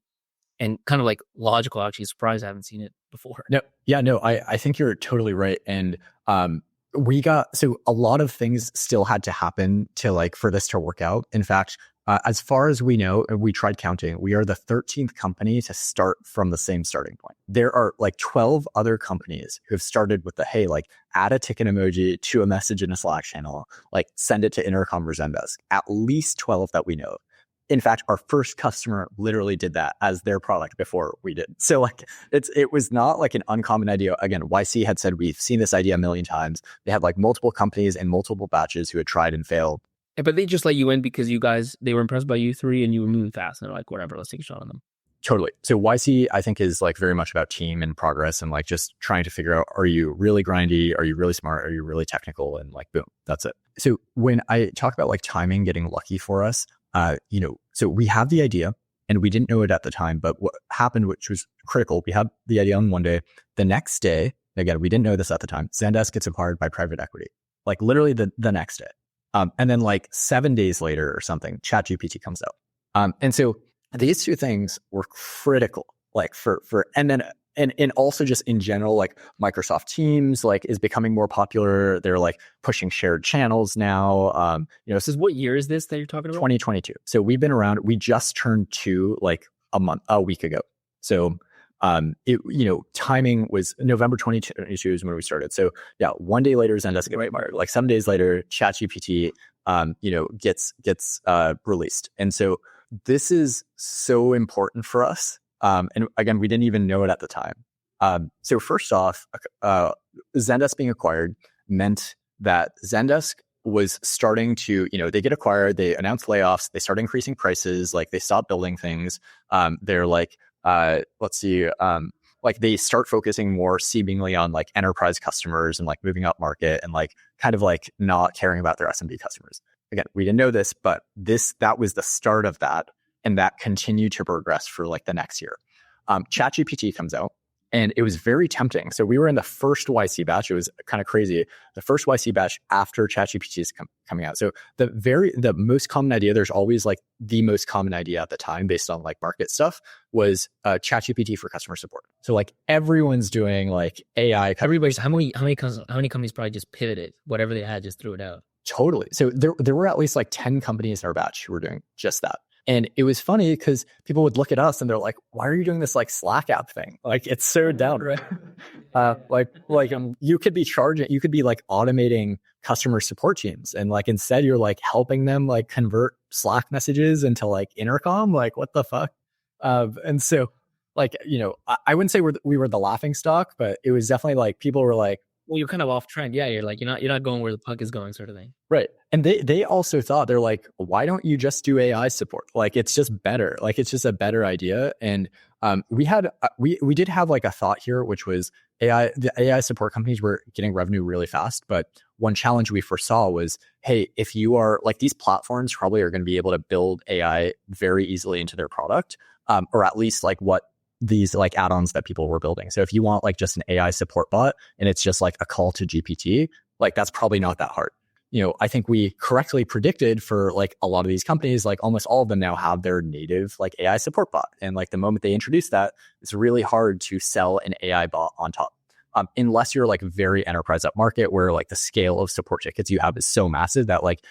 Speaker 2: kind of like logical. Actually, surprised I haven't seen it before.
Speaker 1: I think you're totally right. And so a lot of things still had to happen to for this to work out. In fact, as far as we know, and we tried counting, we are the 13th company to start from the same starting point. There are 12 other companies who have started with add a ticket emoji to a message in a Slack channel, send it to Intercom or Zendesk. At least 12 that we know. In fact, our first customer literally did that as their product before we did. So it was not an uncommon idea. Again, YC had said, we've seen this idea a million times. They had multiple companies and multiple batches who had tried and failed.
Speaker 2: But they just let you in because they were impressed by you three and you were moving fast. And they're like, whatever, let's take a shot on them.
Speaker 1: Totally. So YC, I think, is like very much about team and progress and like just trying to figure out, are you really grindy? Are you really smart? Are you really technical? And like, boom, that's it. So when I talk about like timing getting lucky for us, so we have the idea and we didn't know it at the time, but what happened, which was critical, we had the idea on one day. The next day, again, we didn't know this at the time, Zendesk gets acquired by private equity, like literally the next day. And then like 7 days later or something, ChatGPT comes out. And so these two things were critical, like and also just in general, like Microsoft Teams, like is becoming more popular. They're like pushing shared channels now.
Speaker 2: This is what year is this that you're talking about?
Speaker 1: 2022. So we've been around, we just turned 2 like a week ago. So, timing was November 2022 is when we started. So yeah, 1 day later, Zendesk gets acquired. Like 7 days later, ChatGPT, gets released. And so this is so important for us. And again, we didn't even know it at the time. So first off, Zendesk being acquired meant that Zendesk was starting to, they get acquired, they announce layoffs, they start increasing prices, like they stop building things. They're like, like they start focusing more seemingly on like enterprise customers and like moving up market and like kind of like not caring about their SMB customers. Again, we didn't know this, but that was the start of that. And that continued to progress for like the next year. ChatGPT comes out and it was very tempting. So we were in the first YC batch. It was kind of crazy. The first YC batch after ChatGPT is coming out. So the most common idea, there's always like the most common idea at the time based on like market stuff was ChatGPT for customer support. So like everyone's doing like AI.
Speaker 2: Everybody's, how many companies probably just pivoted, whatever they had, just threw it out?
Speaker 1: Totally. So there were at least like 10 companies in our batch who were doing just that. And it was funny because people would look at us and they're like, why are you doing this like Slack app thing? Like it's so down, right? You could be like automating customer support teams. And like, instead you're like helping them like convert Slack messages into like intercom, like what the fuck? And so like, I wouldn't say we were the laughing stock, but it was definitely like, people were like,
Speaker 2: well, you're kind of off trend. Yeah, you're like you're not going where the puck is going, sort of thing.
Speaker 1: Right. And they also thought, they're like, why don't you just do AI support? Like it's just better. Like it's just a better idea. And we did have like a thought here, which was the AI support companies were getting revenue really fast. But one challenge we foresaw was, hey, if you are like, these platforms probably are going to be able to build AI very easily into their product, or at least like what these like add-ons that people were building. So if you want like just an AI support bot and it's just like a call to GPT, like that's probably not that hard. I think we correctly predicted for like a lot of these companies, like almost all of them now have their native like AI support bot. And like the moment they introduce that, it's really hard to sell an AI bot on top. Unless you're like very enterprise up market where like the scale of support tickets you have is so massive that like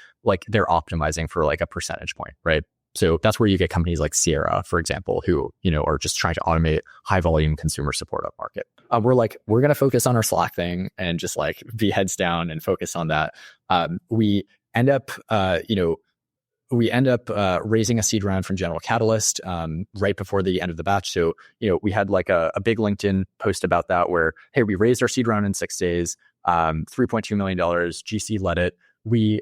Speaker 1: they're optimizing for like a percentage point, right? So that's where you get companies like Sierra, for example, who, are just trying to automate high volume consumer support up market. We're going to focus on our Slack thing and just like be heads down and focus on that. We end up raising a seed round from General Catalyst right before the end of the batch. So, we had like a big LinkedIn post about that where, hey, we raised our seed round in 6 days, $3.2 million, GC led it. We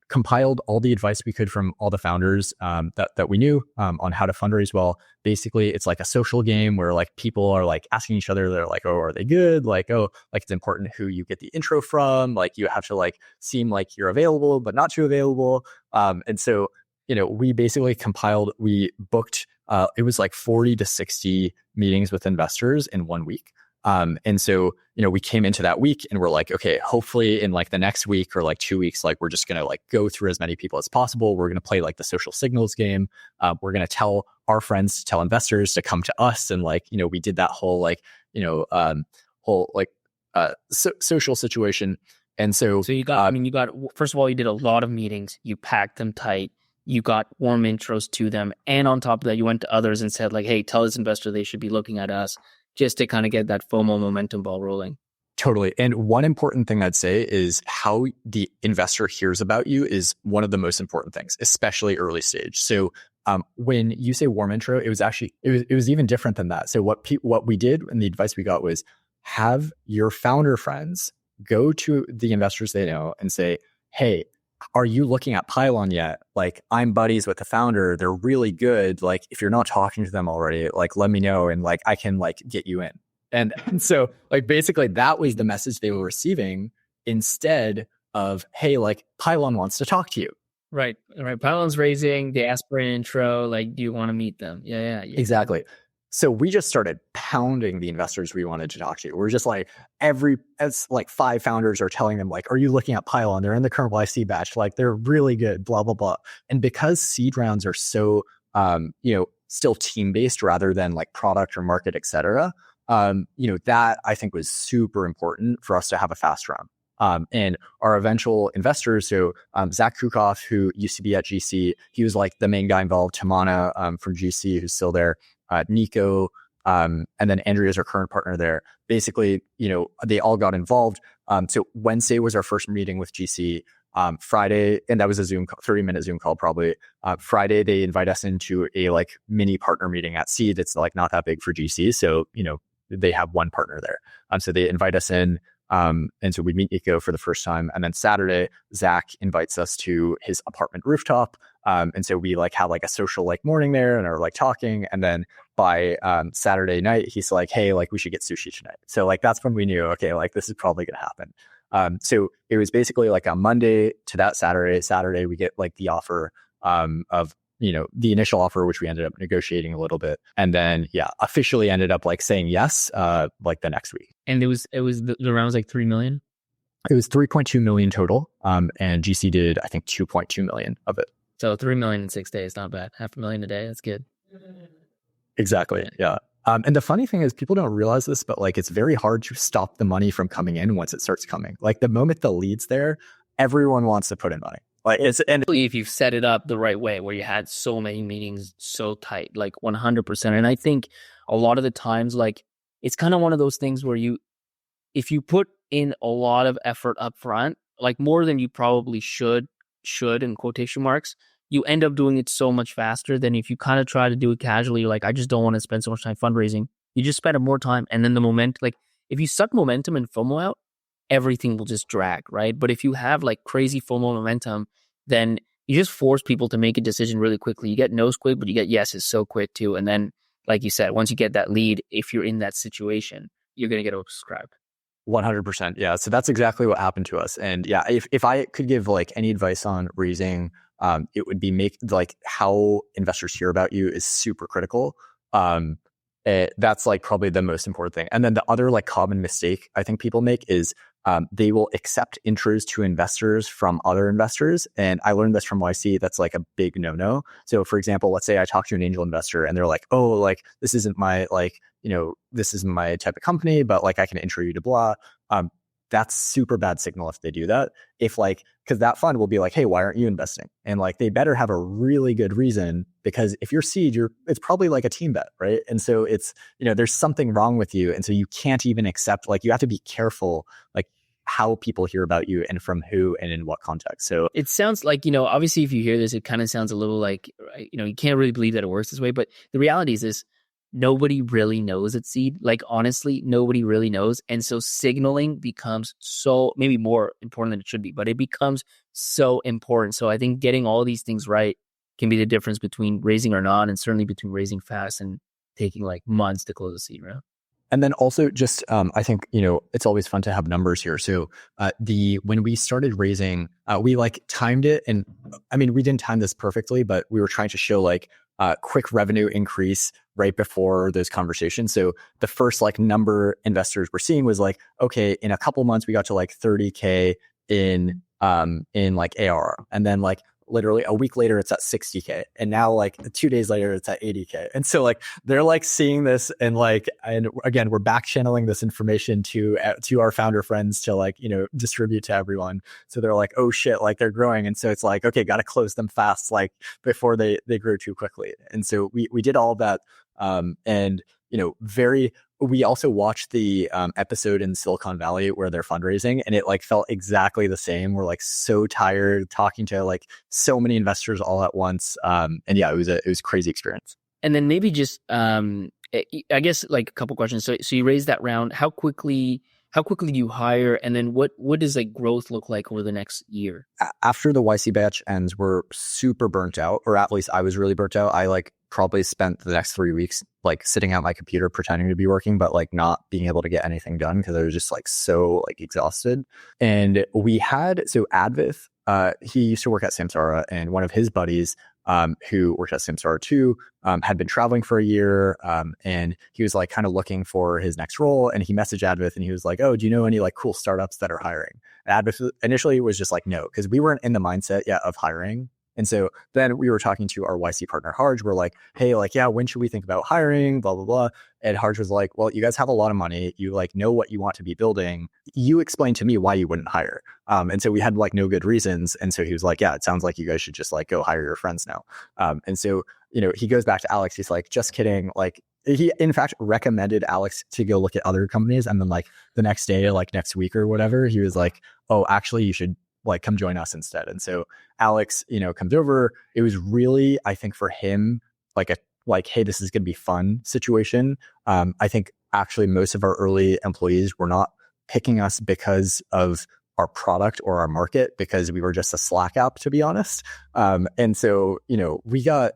Speaker 1: compiled all the advice we could from all the founders that we knew on how to fundraise well. Basically, it's like a social game where like people are like asking each other, they're like, oh, are they good? Like, oh, like it's important who you get the intro from. Like you have to like seem like you're available, but not too available. And so, we basically we booked, it was like 40 to 60 meetings with investors in 1 week. And so, we came into that week and we're like, okay, hopefully in like the next week or like 2 weeks, like we're just going to like go through as many people as possible. We're going to play like the social signals game. We're going to tell our friends to tell investors to come to us. And like, we did that whole like, social situation. And so
Speaker 2: you got, first of all, you did a lot of meetings, you packed them tight, you got warm intros to them. And on top of that, you went to others and said like, hey, tell this investor they should be looking at us, just to kind of get that FOMO momentum ball rolling.
Speaker 1: Totally. And one important thing I'd say is how the investor hears about you is one of the most important things, especially early stage. So when you say warm intro, it was even different than that. So what we did and the advice we got was have your founder friends go to the investors they know and say, hey, are you looking at Pylon yet? Like, I'm buddies with the founder. They're really good. Like, if you're not talking to them already, like, let me know and like I can like get you in. And so like basically that was the message they were receiving instead of, hey, like Pylon wants to talk to you.
Speaker 2: Right. Pylon's raising, they ask for an intro, like, do you want to meet them? Yeah.
Speaker 1: Exactly. So we just started pounding the investors we wanted to talk to. We're just like it's like 5 founders are telling them like, are you looking at Pylon? They're in the current YC batch. Like they're really good, blah, blah, blah. And because seed rounds are so, still team-based rather than like product or market, et cetera, that I think was super important for us to have a fast round. And our eventual investors, so Zach Kukoff, who used to be at GC, he was like the main guy involved, Tamana from GC, who's still there, Nico, and then Andrea is our current partner there. Basically, they all got involved. So Wednesday was our first meeting with GC. Friday, and that was a 30-minute Zoom call probably. Friday, they invite us into a like mini partner meeting at Seed. It's like not that big for GC. So, they have one partner there. So they invite us in. And so we meet Nico for the first time. And then Saturday, Zach invites us to his apartment rooftop. And so we like have like a social like morning there and are like talking. And then by Saturday night, he's like, hey, like we should get sushi tonight. So like that's when we knew, okay, like this is probably going to happen. So it was basically like a Monday to that Saturday, we get like the offer of, the initial offer, which we ended up negotiating a little bit. And then, officially ended up like saying yes, like the next week.
Speaker 2: And the round was like 3 million?
Speaker 1: It was 3.2 million total. And GC did, I think, 2.2 million of it.
Speaker 2: So 3 million in 6 days, not bad. $500,000 a day, that's good.
Speaker 1: Exactly, yeah. And the funny thing is people don't realize this, but like it's very hard to stop the money from coming in once it starts coming. Like the moment the lead's there, everyone wants to put in money. Like and
Speaker 2: if you've set it up the right way, where you had so many meetings so tight, like 100%. And I think a lot of the times, like it's kind of one of those things where if you put in a lot of effort up front, like more than you probably should in quotation marks, you end up doing it so much faster than if you kind of try to do it casually. Like, I just don't want to spend so much time fundraising. You just spend more time, and then the momentum, like if you suck momentum and FOMO out, everything will just drag, right? But if you have like crazy FOMO momentum, then you just force people to make a decision really quickly. You get no's quick, but you get yeses so quick too. And then, like you said, once you get that lead, if you're in that situation, you're going to get oversubscribed.
Speaker 1: 100%. Yeah. So that's exactly what happened to us. And yeah, if I could give like any advice on raising, it would be like how investors hear about you is super critical. That's like probably the most important thing. And then the other like common mistake I think people make is they will accept intros to investors from other investors. And I learned this from YC. That's like a big no-no. So for example, let's say I talk to an angel investor and they're like, oh, like this isn't my this isn't my type of company, but like I can intro you to blah. That's super bad signal if they do that. Because that fund will be like, hey, why aren't you investing? And like, they better have a really good reason, because if you're seed, it's probably like a team bet, right? And so it's, there's something wrong with you. And so you can't even accept, like, you have to be careful, like how people hear about you and from who and in what context. So
Speaker 2: it sounds like, obviously if you hear this, it kind of sounds a little like, you can't really believe that it works this way. But the reality is this: nobody really knows at Seed. Like, honestly, nobody really knows. And so signaling becomes so, maybe more important than it should be, but it becomes so important. So I think getting all these things right can be the difference between raising or not, and certainly between raising fast and taking like months to close a seed round.
Speaker 1: And then also just, I think, it's always fun to have numbers here. So when we started raising, we like timed it. And I mean, we didn't time this perfectly, but we were trying to show like quick revenue increase right before those conversations. So the first like number investors were seeing was like, okay, in a couple months, we got to like 30K in like ARR. And then like literally a week later, it's at 60K. And now like 2 days later, it's at 80K. And so like, they're like seeing this and again, we're back channeling this information to our founder friends to like, distribute to everyone. So they're like, oh shit, like they're growing. And so it's like, okay, got to close them fast, like before they grow too quickly. And so we did all of that. And we also watched the episode in Silicon Valley where they're fundraising, and it like felt exactly the same. We're like so tired talking to like so many investors all at once. And yeah, it was a crazy experience.
Speaker 2: And then maybe just, I guess like a couple questions. So you raised that round. How quickly how quickly do you hire? And then what does like growth look like over the next year?
Speaker 1: After the YC batch ends, we're super burnt out, or at least I was really burnt out. I like probably spent the next 3 weeks like sitting at my computer pretending to be working, but like not being able to get anything done because I was just like so like exhausted. And we had, so Advith, he used to work at Samsara, and one of his buddies who worked at Samsara too, had been traveling for a year, and he was like kind of looking for his next role. And he messaged Advith and he was like, "Oh, do you know any like cool startups that are hiring?" And Advith initially was just like, no, because we weren't in the mindset yet of hiring. And so then we were talking to our YC partner, Harj. We're like, hey, like, yeah, when should we think about hiring? Blah, blah, blah. And Harj was like, well, you guys have a lot of money. You like know what you want to be building. You explain to me why you wouldn't hire. And so we had like no good reasons. And so he was like, yeah, it sounds like you guys should just like go hire your friends now. And so, you know, he goes back to Alex. He's like, just kidding. Like, he in fact recommended Alex to go look at other companies. And then like the next day, like next week or whatever, he was like, oh, actually, you should like come join us instead. And so Alex, you know, comes over. It was really, I think for him, like hey, this is going to be fun situation. I think actually most of our early employees were not picking us because of our product or our market, because we were just a Slack app, to be honest. And so, you know,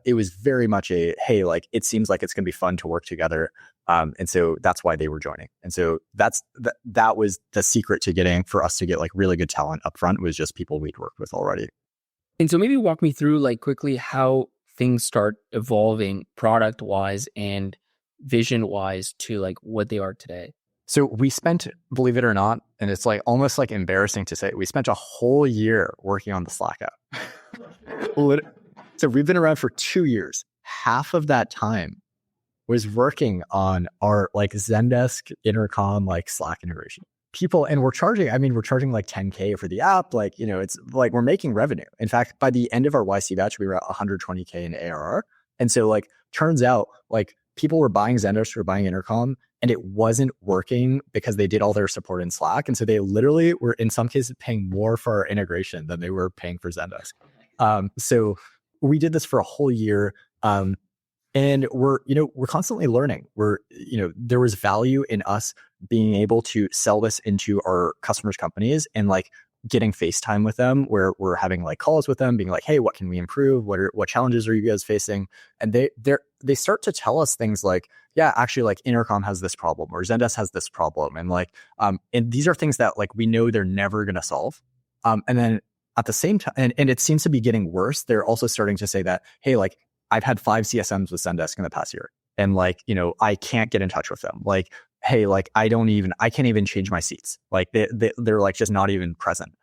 Speaker 1: it was very much hey, like, it seems like it's going to be fun to work together. And so that's why they were joining. And so that was the secret to getting, for us to get like really good talent up front, was just people we'd worked with already.
Speaker 2: And so maybe walk me through like quickly how things start evolving product wise and vision wise to like what they are today.
Speaker 1: So we spent, believe it or not, and it's like almost like embarrassing to say, we spent a whole year working on the Slack app. So we've been around for 2 years. Half of that time was working on our like Zendesk intercom, like Slack integration. People, and we're charging like $10K for the app. Like, you know, it's like we're making revenue. In fact, by the end of our YC batch, we were at $120K in ARR. And so like, turns out like people were buying Zendesk or buying intercom, and it wasn't working because they did all their support in Slack. And so they literally were in some cases paying more for our integration than they were paying for Zendesk. So we did this for a whole year. And we're constantly learning. There was value in us being able to sell this into our customers' companies and like getting FaceTime with them, where we're having like calls with them, being like, hey, what can we improve? What challenges are you guys facing? And they start to tell us things like, yeah, actually like Intercom has this problem, or Zendesk has this problem. And like, and these are things that like we know they're never going to solve. And then at the same time, and it seems to be getting worse, they're also starting to say that, hey, like, I've had 5 CSMs with Zendesk in the past year, and like, you know, I can't get in touch with them. Like, hey, like I can't even change my seats. Like they're like just not even present.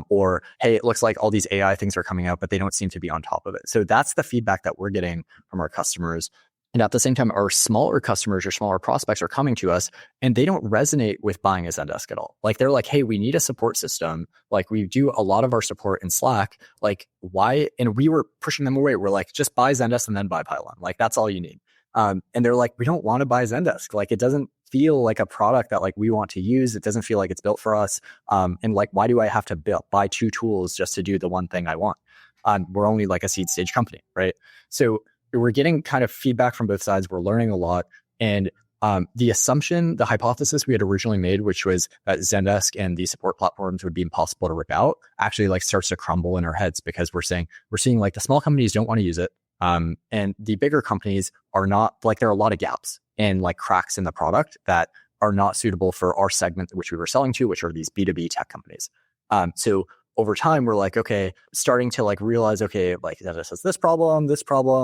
Speaker 1: Or hey, it looks like all these AI things are coming out, but they don't seem to be on top of it. So that's the feedback that we're getting from our customers. And at the same time, our smaller customers or smaller prospects are coming to us, and they don't resonate with buying a Zendesk at all. Like, they're like, hey, we need a support system. Like, we do a lot of our support in Slack. Like, why? And we were pushing them away. We're like, just buy Zendesk and then buy Pylon. Like, that's all you need. And they're like, we don't want to buy Zendesk. Like, it doesn't feel like a product that like we want to use. It doesn't feel like it's built for us. And like, why do I have to buy 2 tools just to do the one thing I want? We're only like a seed stage company, right? So we're getting kind of feedback from both sides. We're learning a lot. And the hypothesis we had originally made, which was that Zendesk and the support platforms would be impossible to rip out, actually like starts to crumble in our heads, because we're seeing like the small companies don't want to use it. And the bigger companies are not, like, there are a lot of gaps and like cracks in the product that are not suitable for our segment, which we were selling to, which are these B2B tech companies. So over time, we're like, okay, starting to like realize, okay, like this has this problem.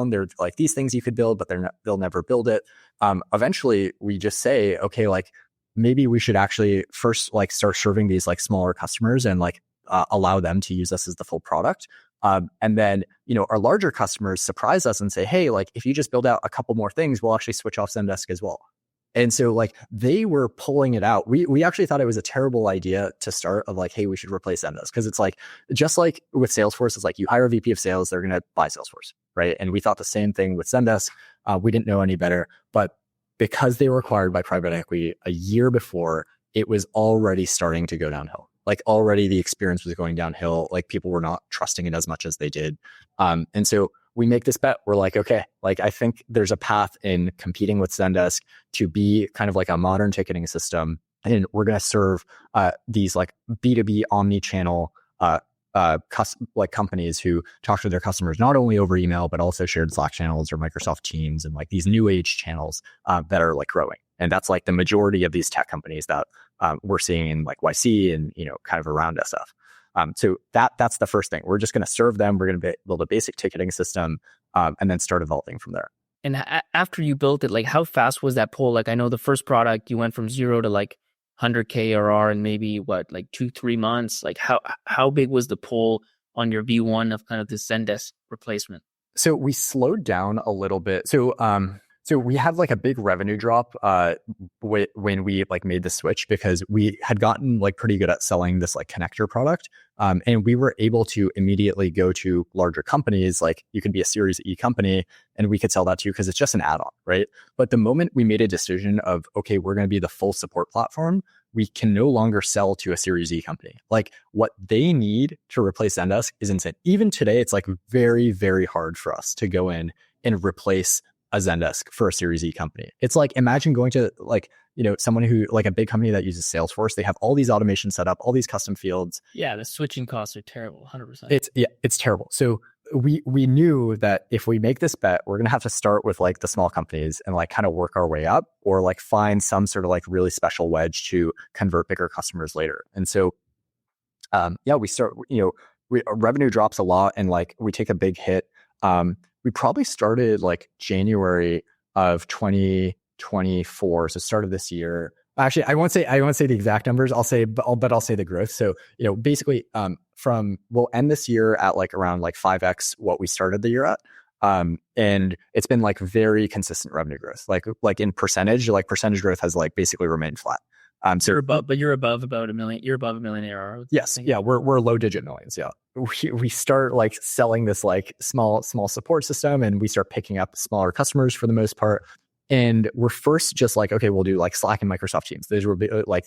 Speaker 1: There's like these things you could build, but they'll never build it. Eventually, we just say, okay, like maybe we should actually first like start serving these like smaller customers and like allow them to use us as the full product. And then, you know, our larger customers surprise us and say, hey, like if you just build out a couple more things, we'll actually switch off Zendesk as well. And so like they were pulling it out. We actually thought it was a terrible idea to start of like, hey, we should replace Zendesk, because it's like, just like with Salesforce, it's like you hire a VP of sales, they're going to buy Salesforce, right? And we thought the same thing with Zendesk. We didn't know any better, but because they were acquired by private equity a year before, it was already starting to go downhill. Like already the experience was going downhill. Like people were not trusting it as much as they did. And so we make this bet. We're like, okay, like I think there's a path in competing with Zendesk to be kind of like a modern ticketing system and we're going to serve these like B2B omni-channel like companies who talk to their customers not only over email but also shared Slack channels or Microsoft Teams and like these new age channels that are like growing. And that's like the majority of these tech companies that we're seeing in like YC and kind of around SF. So that's the first thing. We're just going to serve them. We're going to build a basic ticketing system and then start evolving from there.
Speaker 2: And after you built it, like how fast was that pull? Like I know the first product you went from 0 to like 100K ARR in maybe like 2-3 months. Like how big was the pull on your V1 of kind of the Zendesk replacement?
Speaker 1: So we slowed down a little bit. So we had like a big revenue drop when we like made the switch, because we had gotten like pretty good at selling this like connector product. And we were able to immediately go to larger companies. Like you could be a Series E company and we could sell that to you because it's just an add-on, right? But the moment we made a decision of, okay, we're going to be the full support platform, we can no longer sell to a Series E company. Like what they need to replace Zendesk is insane. Even today, it's like very, very hard for us to go in and replace a Zendesk for a Series E company. It's like, imagine going to like, someone who like a big company that uses Salesforce. They have all these automations set up, all these custom fields.
Speaker 2: Yeah, the switching costs are terrible, 100%.
Speaker 1: It's terrible. So we knew that if we make this bet, we're going to have to start with like the small companies and like kind of work our way up, or like find some sort of like really special wedge to convert bigger customers later. And so, we start, revenue drops a lot and like we take a big hit. We probably started like January of 2024. So start of this year. Actually, I won't say the exact numbers. I'll say the growth. So, basically, we'll end this year at like around like 5x what we started the year at. And it's been like very consistent revenue growth. Like in percentage growth has like basically remained flat. So
Speaker 2: you're above about $1 million. You're above $1 million ARR.
Speaker 1: Yes. Yeah. We're low digit millions. Yeah. We start like selling this like small support system, and we start picking up smaller customers for the most part. And we're first just like, okay, we'll do like Slack and Microsoft Teams. Those will be like,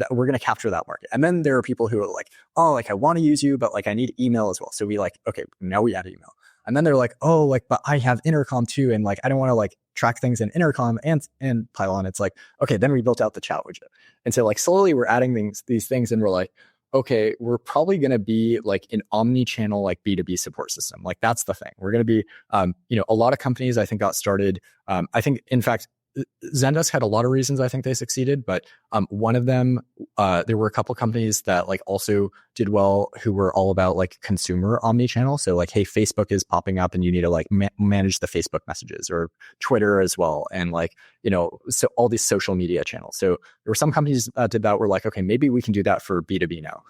Speaker 1: we're going to capture that market. And then there are people who are like, oh, like I want to use you, but like I need email as well. So we like, okay, now we add email. And then they're like, oh, like, but I have Intercom too. And like, I don't want to like track things in Intercom and Pylon. It's like, okay, then we built out the chat widget. And so like slowly we're adding these things, and we're like, okay, we're probably going to be like an omni-channel, like B2B support system. Like that's the thing. We're going to be, a lot of companies I think got started. I think in fact, Zendesk had a lot of reasons I think they succeeded, but one of them, there were a couple companies that like also did well who were all about like consumer omni-channel. So like, hey, Facebook is popping up and you need to like manage the Facebook messages, or Twitter as well. And like, so all these social media channels. So there were some companies that did that. We're like, okay, maybe we can do that for B2B now,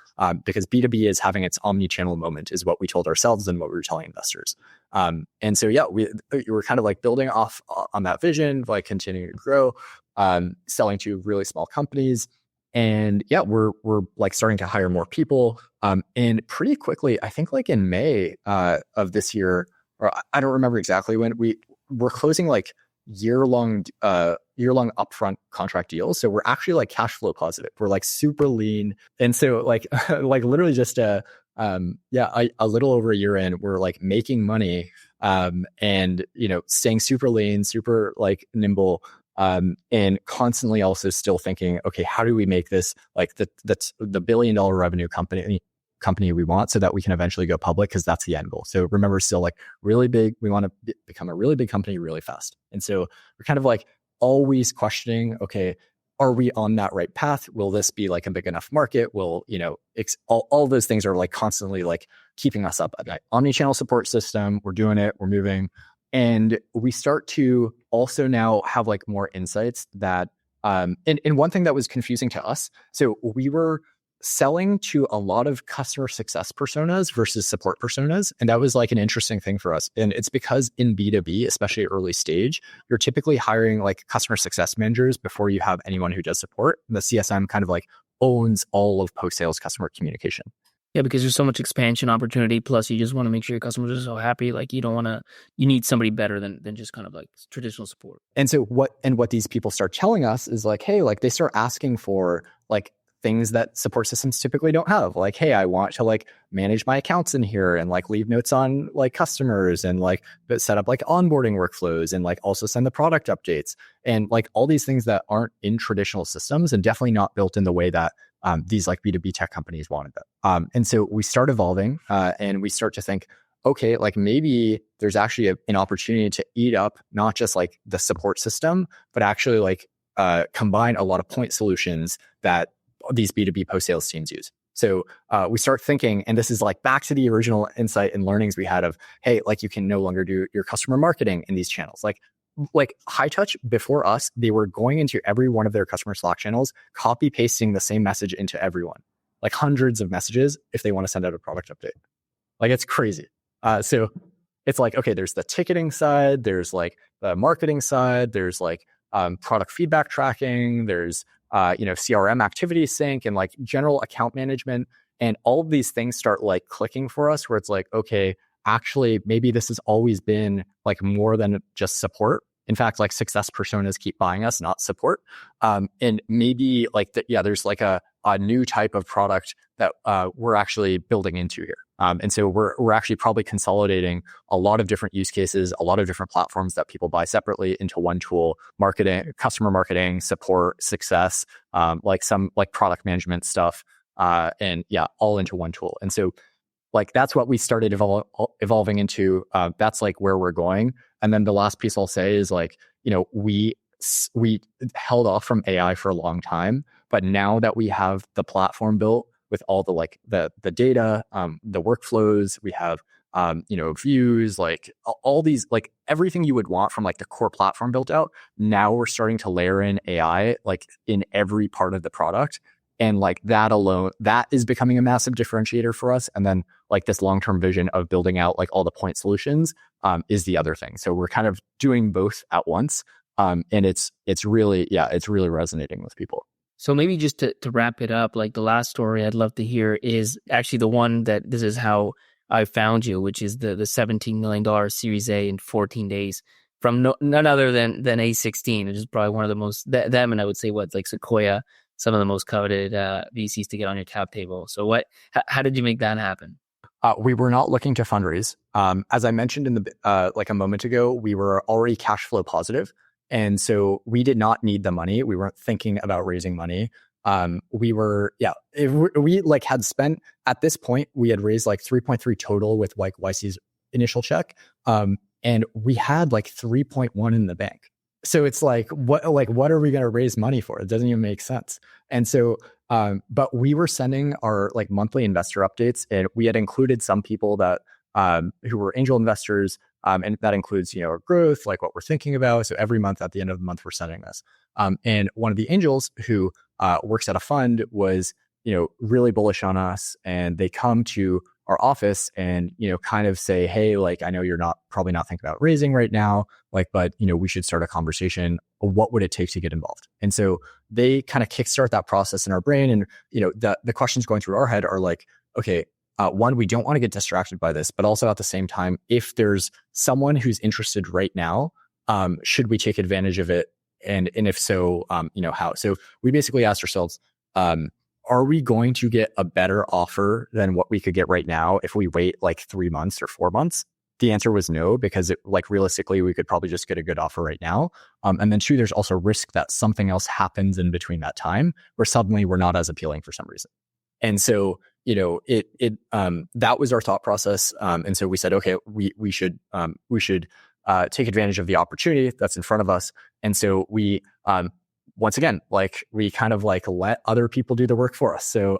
Speaker 1: because B2B is having its omni-channel moment is what we told ourselves and what we were telling investors. And so, yeah, we were kind of like building off on that vision, like continuing to grow, selling to really small companies. And yeah, we're like starting to hire more people. And pretty quickly, I think like in May of this year, or I don't remember exactly when, we're closing like year-long upfront contract deals. So we're actually like cash flow positive. We're like super lean. And so like, like literally just a little over a year in, we're like making money, and, staying super lean, super like nimble, and constantly also still thinking, okay, how do we make this like that's the $1 billion revenue company we want, so that we can eventually go public, because that's the end goal. So remember, still like really big, we want to become a really big company really fast. And so we're kind of like always questioning, okay, are we on that right path? Will this be like a big enough market? Will, all those things are like constantly like keeping us up at night. Omni-channel support system, we're doing it, we're moving. And we start to also now have like more insights that, and one thing that was confusing to us, so we were selling to a lot of customer success personas versus support personas. And that was like an interesting thing for us. And it's because in B2B, especially early stage, you're typically hiring like customer success managers before you have anyone who does support. And the CSM kind of like owns all of post-sales customer communication.
Speaker 2: Yeah, because there's so much expansion opportunity. Plus, you just want to make sure your customers are so happy. Like you need somebody better than just kind of like traditional support.
Speaker 1: And so what these people start telling us is like, hey, like they start asking for like things that support systems typically don't have. Like, hey, I want to like manage my accounts in here and like leave notes on like customers and like set up like onboarding workflows and like also send the product updates and like all these things that aren't in traditional systems and definitely not built in the way that these like B2B tech companies wanted them. And so we start evolving and we start to think, okay, like maybe there's actually an opportunity to eat up not just like the support system, but actually like combine a lot of point solutions that these B2B post-sales teams use. So we start thinking, and this is like back to the original insight and learnings we had of, hey, like you can no longer do your customer marketing in these channels. Like High Touch before us, they were going into every one of their customer Slack channels, copy pasting the same message into everyone, like hundreds of messages if they want to send out a product update. Like it's crazy. So it's like, okay, there's the ticketing side, there's like the marketing side, there's like product feedback tracking, there's CRM activity sync and like general account management. And all of these things start like clicking for us where it's like, okay, actually, maybe this has always been like more than just support. In fact, like success personas keep buying us, not support. And maybe like, there's like a new type of product that we're actually building into here. And so we're actually probably consolidating a lot of different use cases, a lot of different platforms that people buy separately into one tool: marketing, customer marketing, support, success, like some like product management stuff, and all into one tool. And so like that's what we started evolving into. That's like where we're going. And then the last piece I'll say is like, we held off from AI for a long time, but now that we have the platform built with all the like the data, the workflows, we have views, like all these, like everything you would want from like the core platform built out. Now we're starting to layer in AI like in every part of the product. And like that alone, that is becoming a massive differentiator for us. And then like this long-term vision of building out like all the point solutions is the other thing. So we're kind of doing both at once. And it's really resonating with people.
Speaker 2: So maybe just to wrap it up, like the last story I'd love to hear is actually the one that this is how I found you, which is the $17 million Series A in 14 days from none other than A16, which is probably one of the most, them and I would say like Sequoia, some of the most coveted VCs to get on your cap table. So how did you make that happen?
Speaker 1: We were not looking to fundraise. As I mentioned in the like a moment ago, we were already cash flow positive. And so we did not need the money. We weren't thinking about raising money. We like had spent at this point, we had raised like 3.3 total with like YC's initial check. And we had like 3.1 in the bank. So it's like, what are we going to raise money for? It doesn't even make sense. And so, but we were sending our like monthly investor updates, and we had included some people that, who were angel investors. And that includes, our growth, like what we're thinking about. So every month at the end of the month, we're sending this. And one of the angels who works at a fund was, really bullish on us. And they come to our office and, kind of say, hey, like, I know you're probably not thinking about raising right now, like, but, we should start a conversation. What would it take to get involved? And so they kind of kickstart that process in our brain. And, the questions going through our head are like, okay, one, we don't want to get distracted by this, but also at the same time, if there's someone who's interested right now, should we take advantage of it? And if so, how? So we basically asked ourselves, are we going to get a better offer than what we could get right now if we wait like 3 months or 4 months? The answer was no, because realistically, we could probably just get a good offer right now. And then two, there's also risk that something else happens in between that time where suddenly we're not as appealing for some reason. And so, that was our thought process. And so we said, okay, we should take advantage of the opportunity that's in front of us. And so we, once again, we kind of let other people do the work for us. So,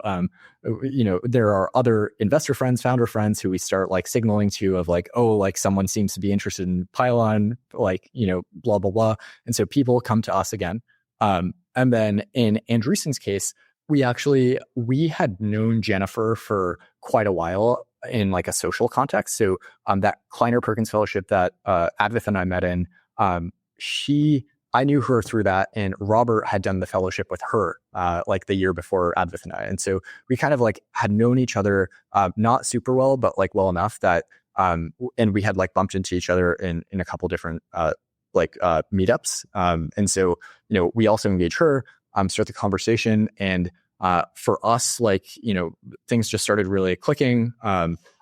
Speaker 1: there are other investor friends, founder friends who we start signaling to of someone seems to be interested in Pylon, blah, blah, blah. And so people come to us again. And then in Andreessen's case, we had known Jennifer for quite a while in a social context. So that Kleiner Perkins Fellowship that Advith and I met in, I knew her through that, and Robert had done the fellowship with her the year before Advith and I. And so we kind of had known each other, not super well, but well enough that, and we had bumped into each other in a couple different meetups. And so, we also engage her, start the conversation. And For us, like, things just started really clicking.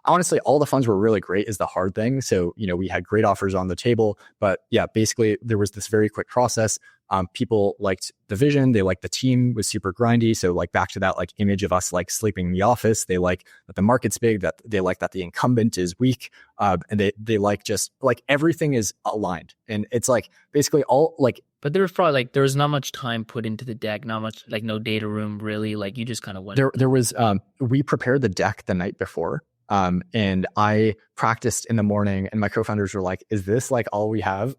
Speaker 1: Honestly, all the funds were really great is the hard thing. So, we had great offers on the table, but yeah, basically there was this very quick process. People liked the vision. They liked the team was super grindy. So like back to that like image of us like sleeping in the office, they like that the market's big, that they like that the incumbent is weak. And they like just like everything is aligned. And it's like basically all like,
Speaker 2: but there was probably like, there was not much time put into the deck, not much, like no data room really. Like you just kind of went.
Speaker 1: There was, we prepared the deck the night before. And I practiced in the morning and my co-founders were like, is this like all we have?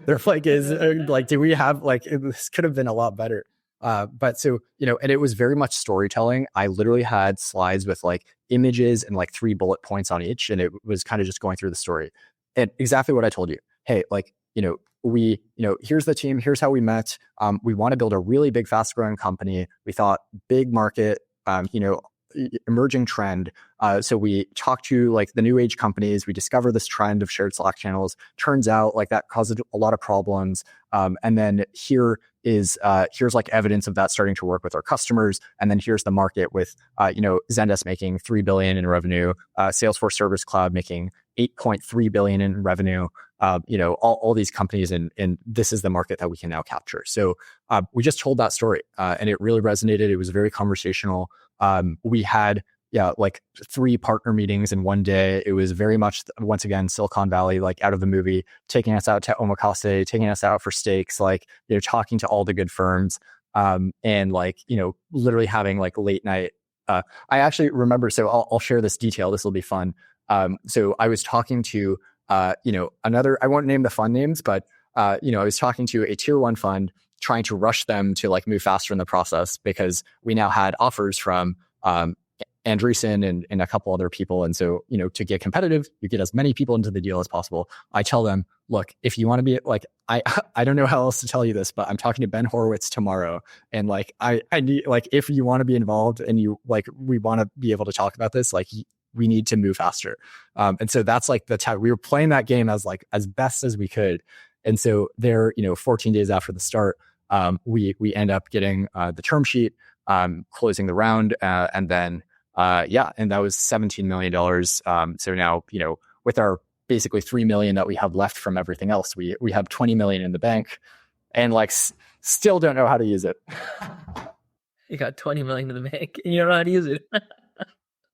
Speaker 1: They're like, do we have like, this could have been a lot better. But so, and it was very much storytelling. I literally had slides with like images and like 3 bullet points on each. And it was kind of just going through the story and exactly what I told you. Hey, like, we, here's the team, here's how we met. We want to build a really big, fast growing company. We thought big market, emerging trend. So we talked to like the new age companies. We discover this trend of shared Slack channels. Turns out like that caused a lot of problems. And then here's like evidence of that starting to work with our customers. And then here's the market with, Zendesk making $3 billion in revenue, Salesforce Service Cloud making $8.3 billion in revenue. All these companies, and this is the market that we can now capture. So we just told that story, and it really resonated. It was very conversational. We had like 3 partner meetings in one day. It was very much once again Silicon Valley, like out of the movie, taking us out to omakase, taking us out for steaks, like talking to all the good firms, and like literally having like late night. I actually remember. So I'll share this detail. This will be fun. So I was talking to another. I won't name the fund names, but I was talking to a tier 1 fund, trying to rush them to like move faster in the process because we now had offers from Andreessen and a couple other people. And so, to get competitive, you get as many people into the deal as possible. I tell them, look, if you want to be like, I don't know how else to tell you this, but I'm talking to Ben Horowitz tomorrow. And like, I need, like, if you want to be involved and you like, we want to be able to talk about this, like we need to move faster. And so that's like the time we were playing that game as best as we could. And so there, 14 days after the start, we end up getting the term sheet, closing the round, and then and that was $17 million. So now, with our basically $3 million that we have left from everything else, we have $20 million in the bank, and like still don't know how to use it.
Speaker 2: You got $20 million in the bank, and you don't know how to use it.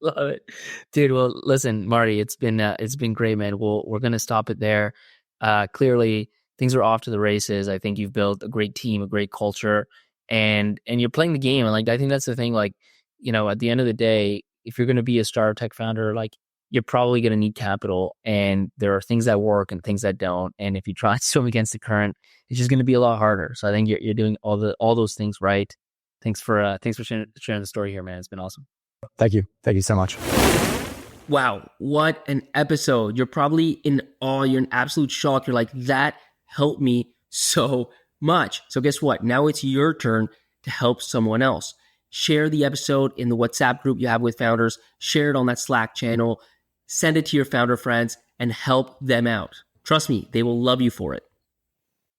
Speaker 2: Love it, dude. Well, listen, Marty, it's been great, man. We're gonna stop it there. Clearly, things are off to the races. I think you've built a great team, a great culture, and you're playing the game. And like, I think that's the thing. Like, at the end of the day, if you're going to be a startup tech founder, like you're probably going to need capital, and there are things that work and things that don't. And if you try to swim against the current, it's just going to be a lot harder. So I think you're doing all those things right. Thanks for sharing the story here, man. It's been awesome.
Speaker 1: Thank you so much.
Speaker 3: Wow, what an episode. You're probably in awe. You're in absolute shock. You're like, that helped me so much. So guess what? Now it's your turn to help someone else. Share the episode in the WhatsApp group you have with founders. Share it on that Slack channel. Send it to your founder friends and help them out. Trust me, they will love you for it.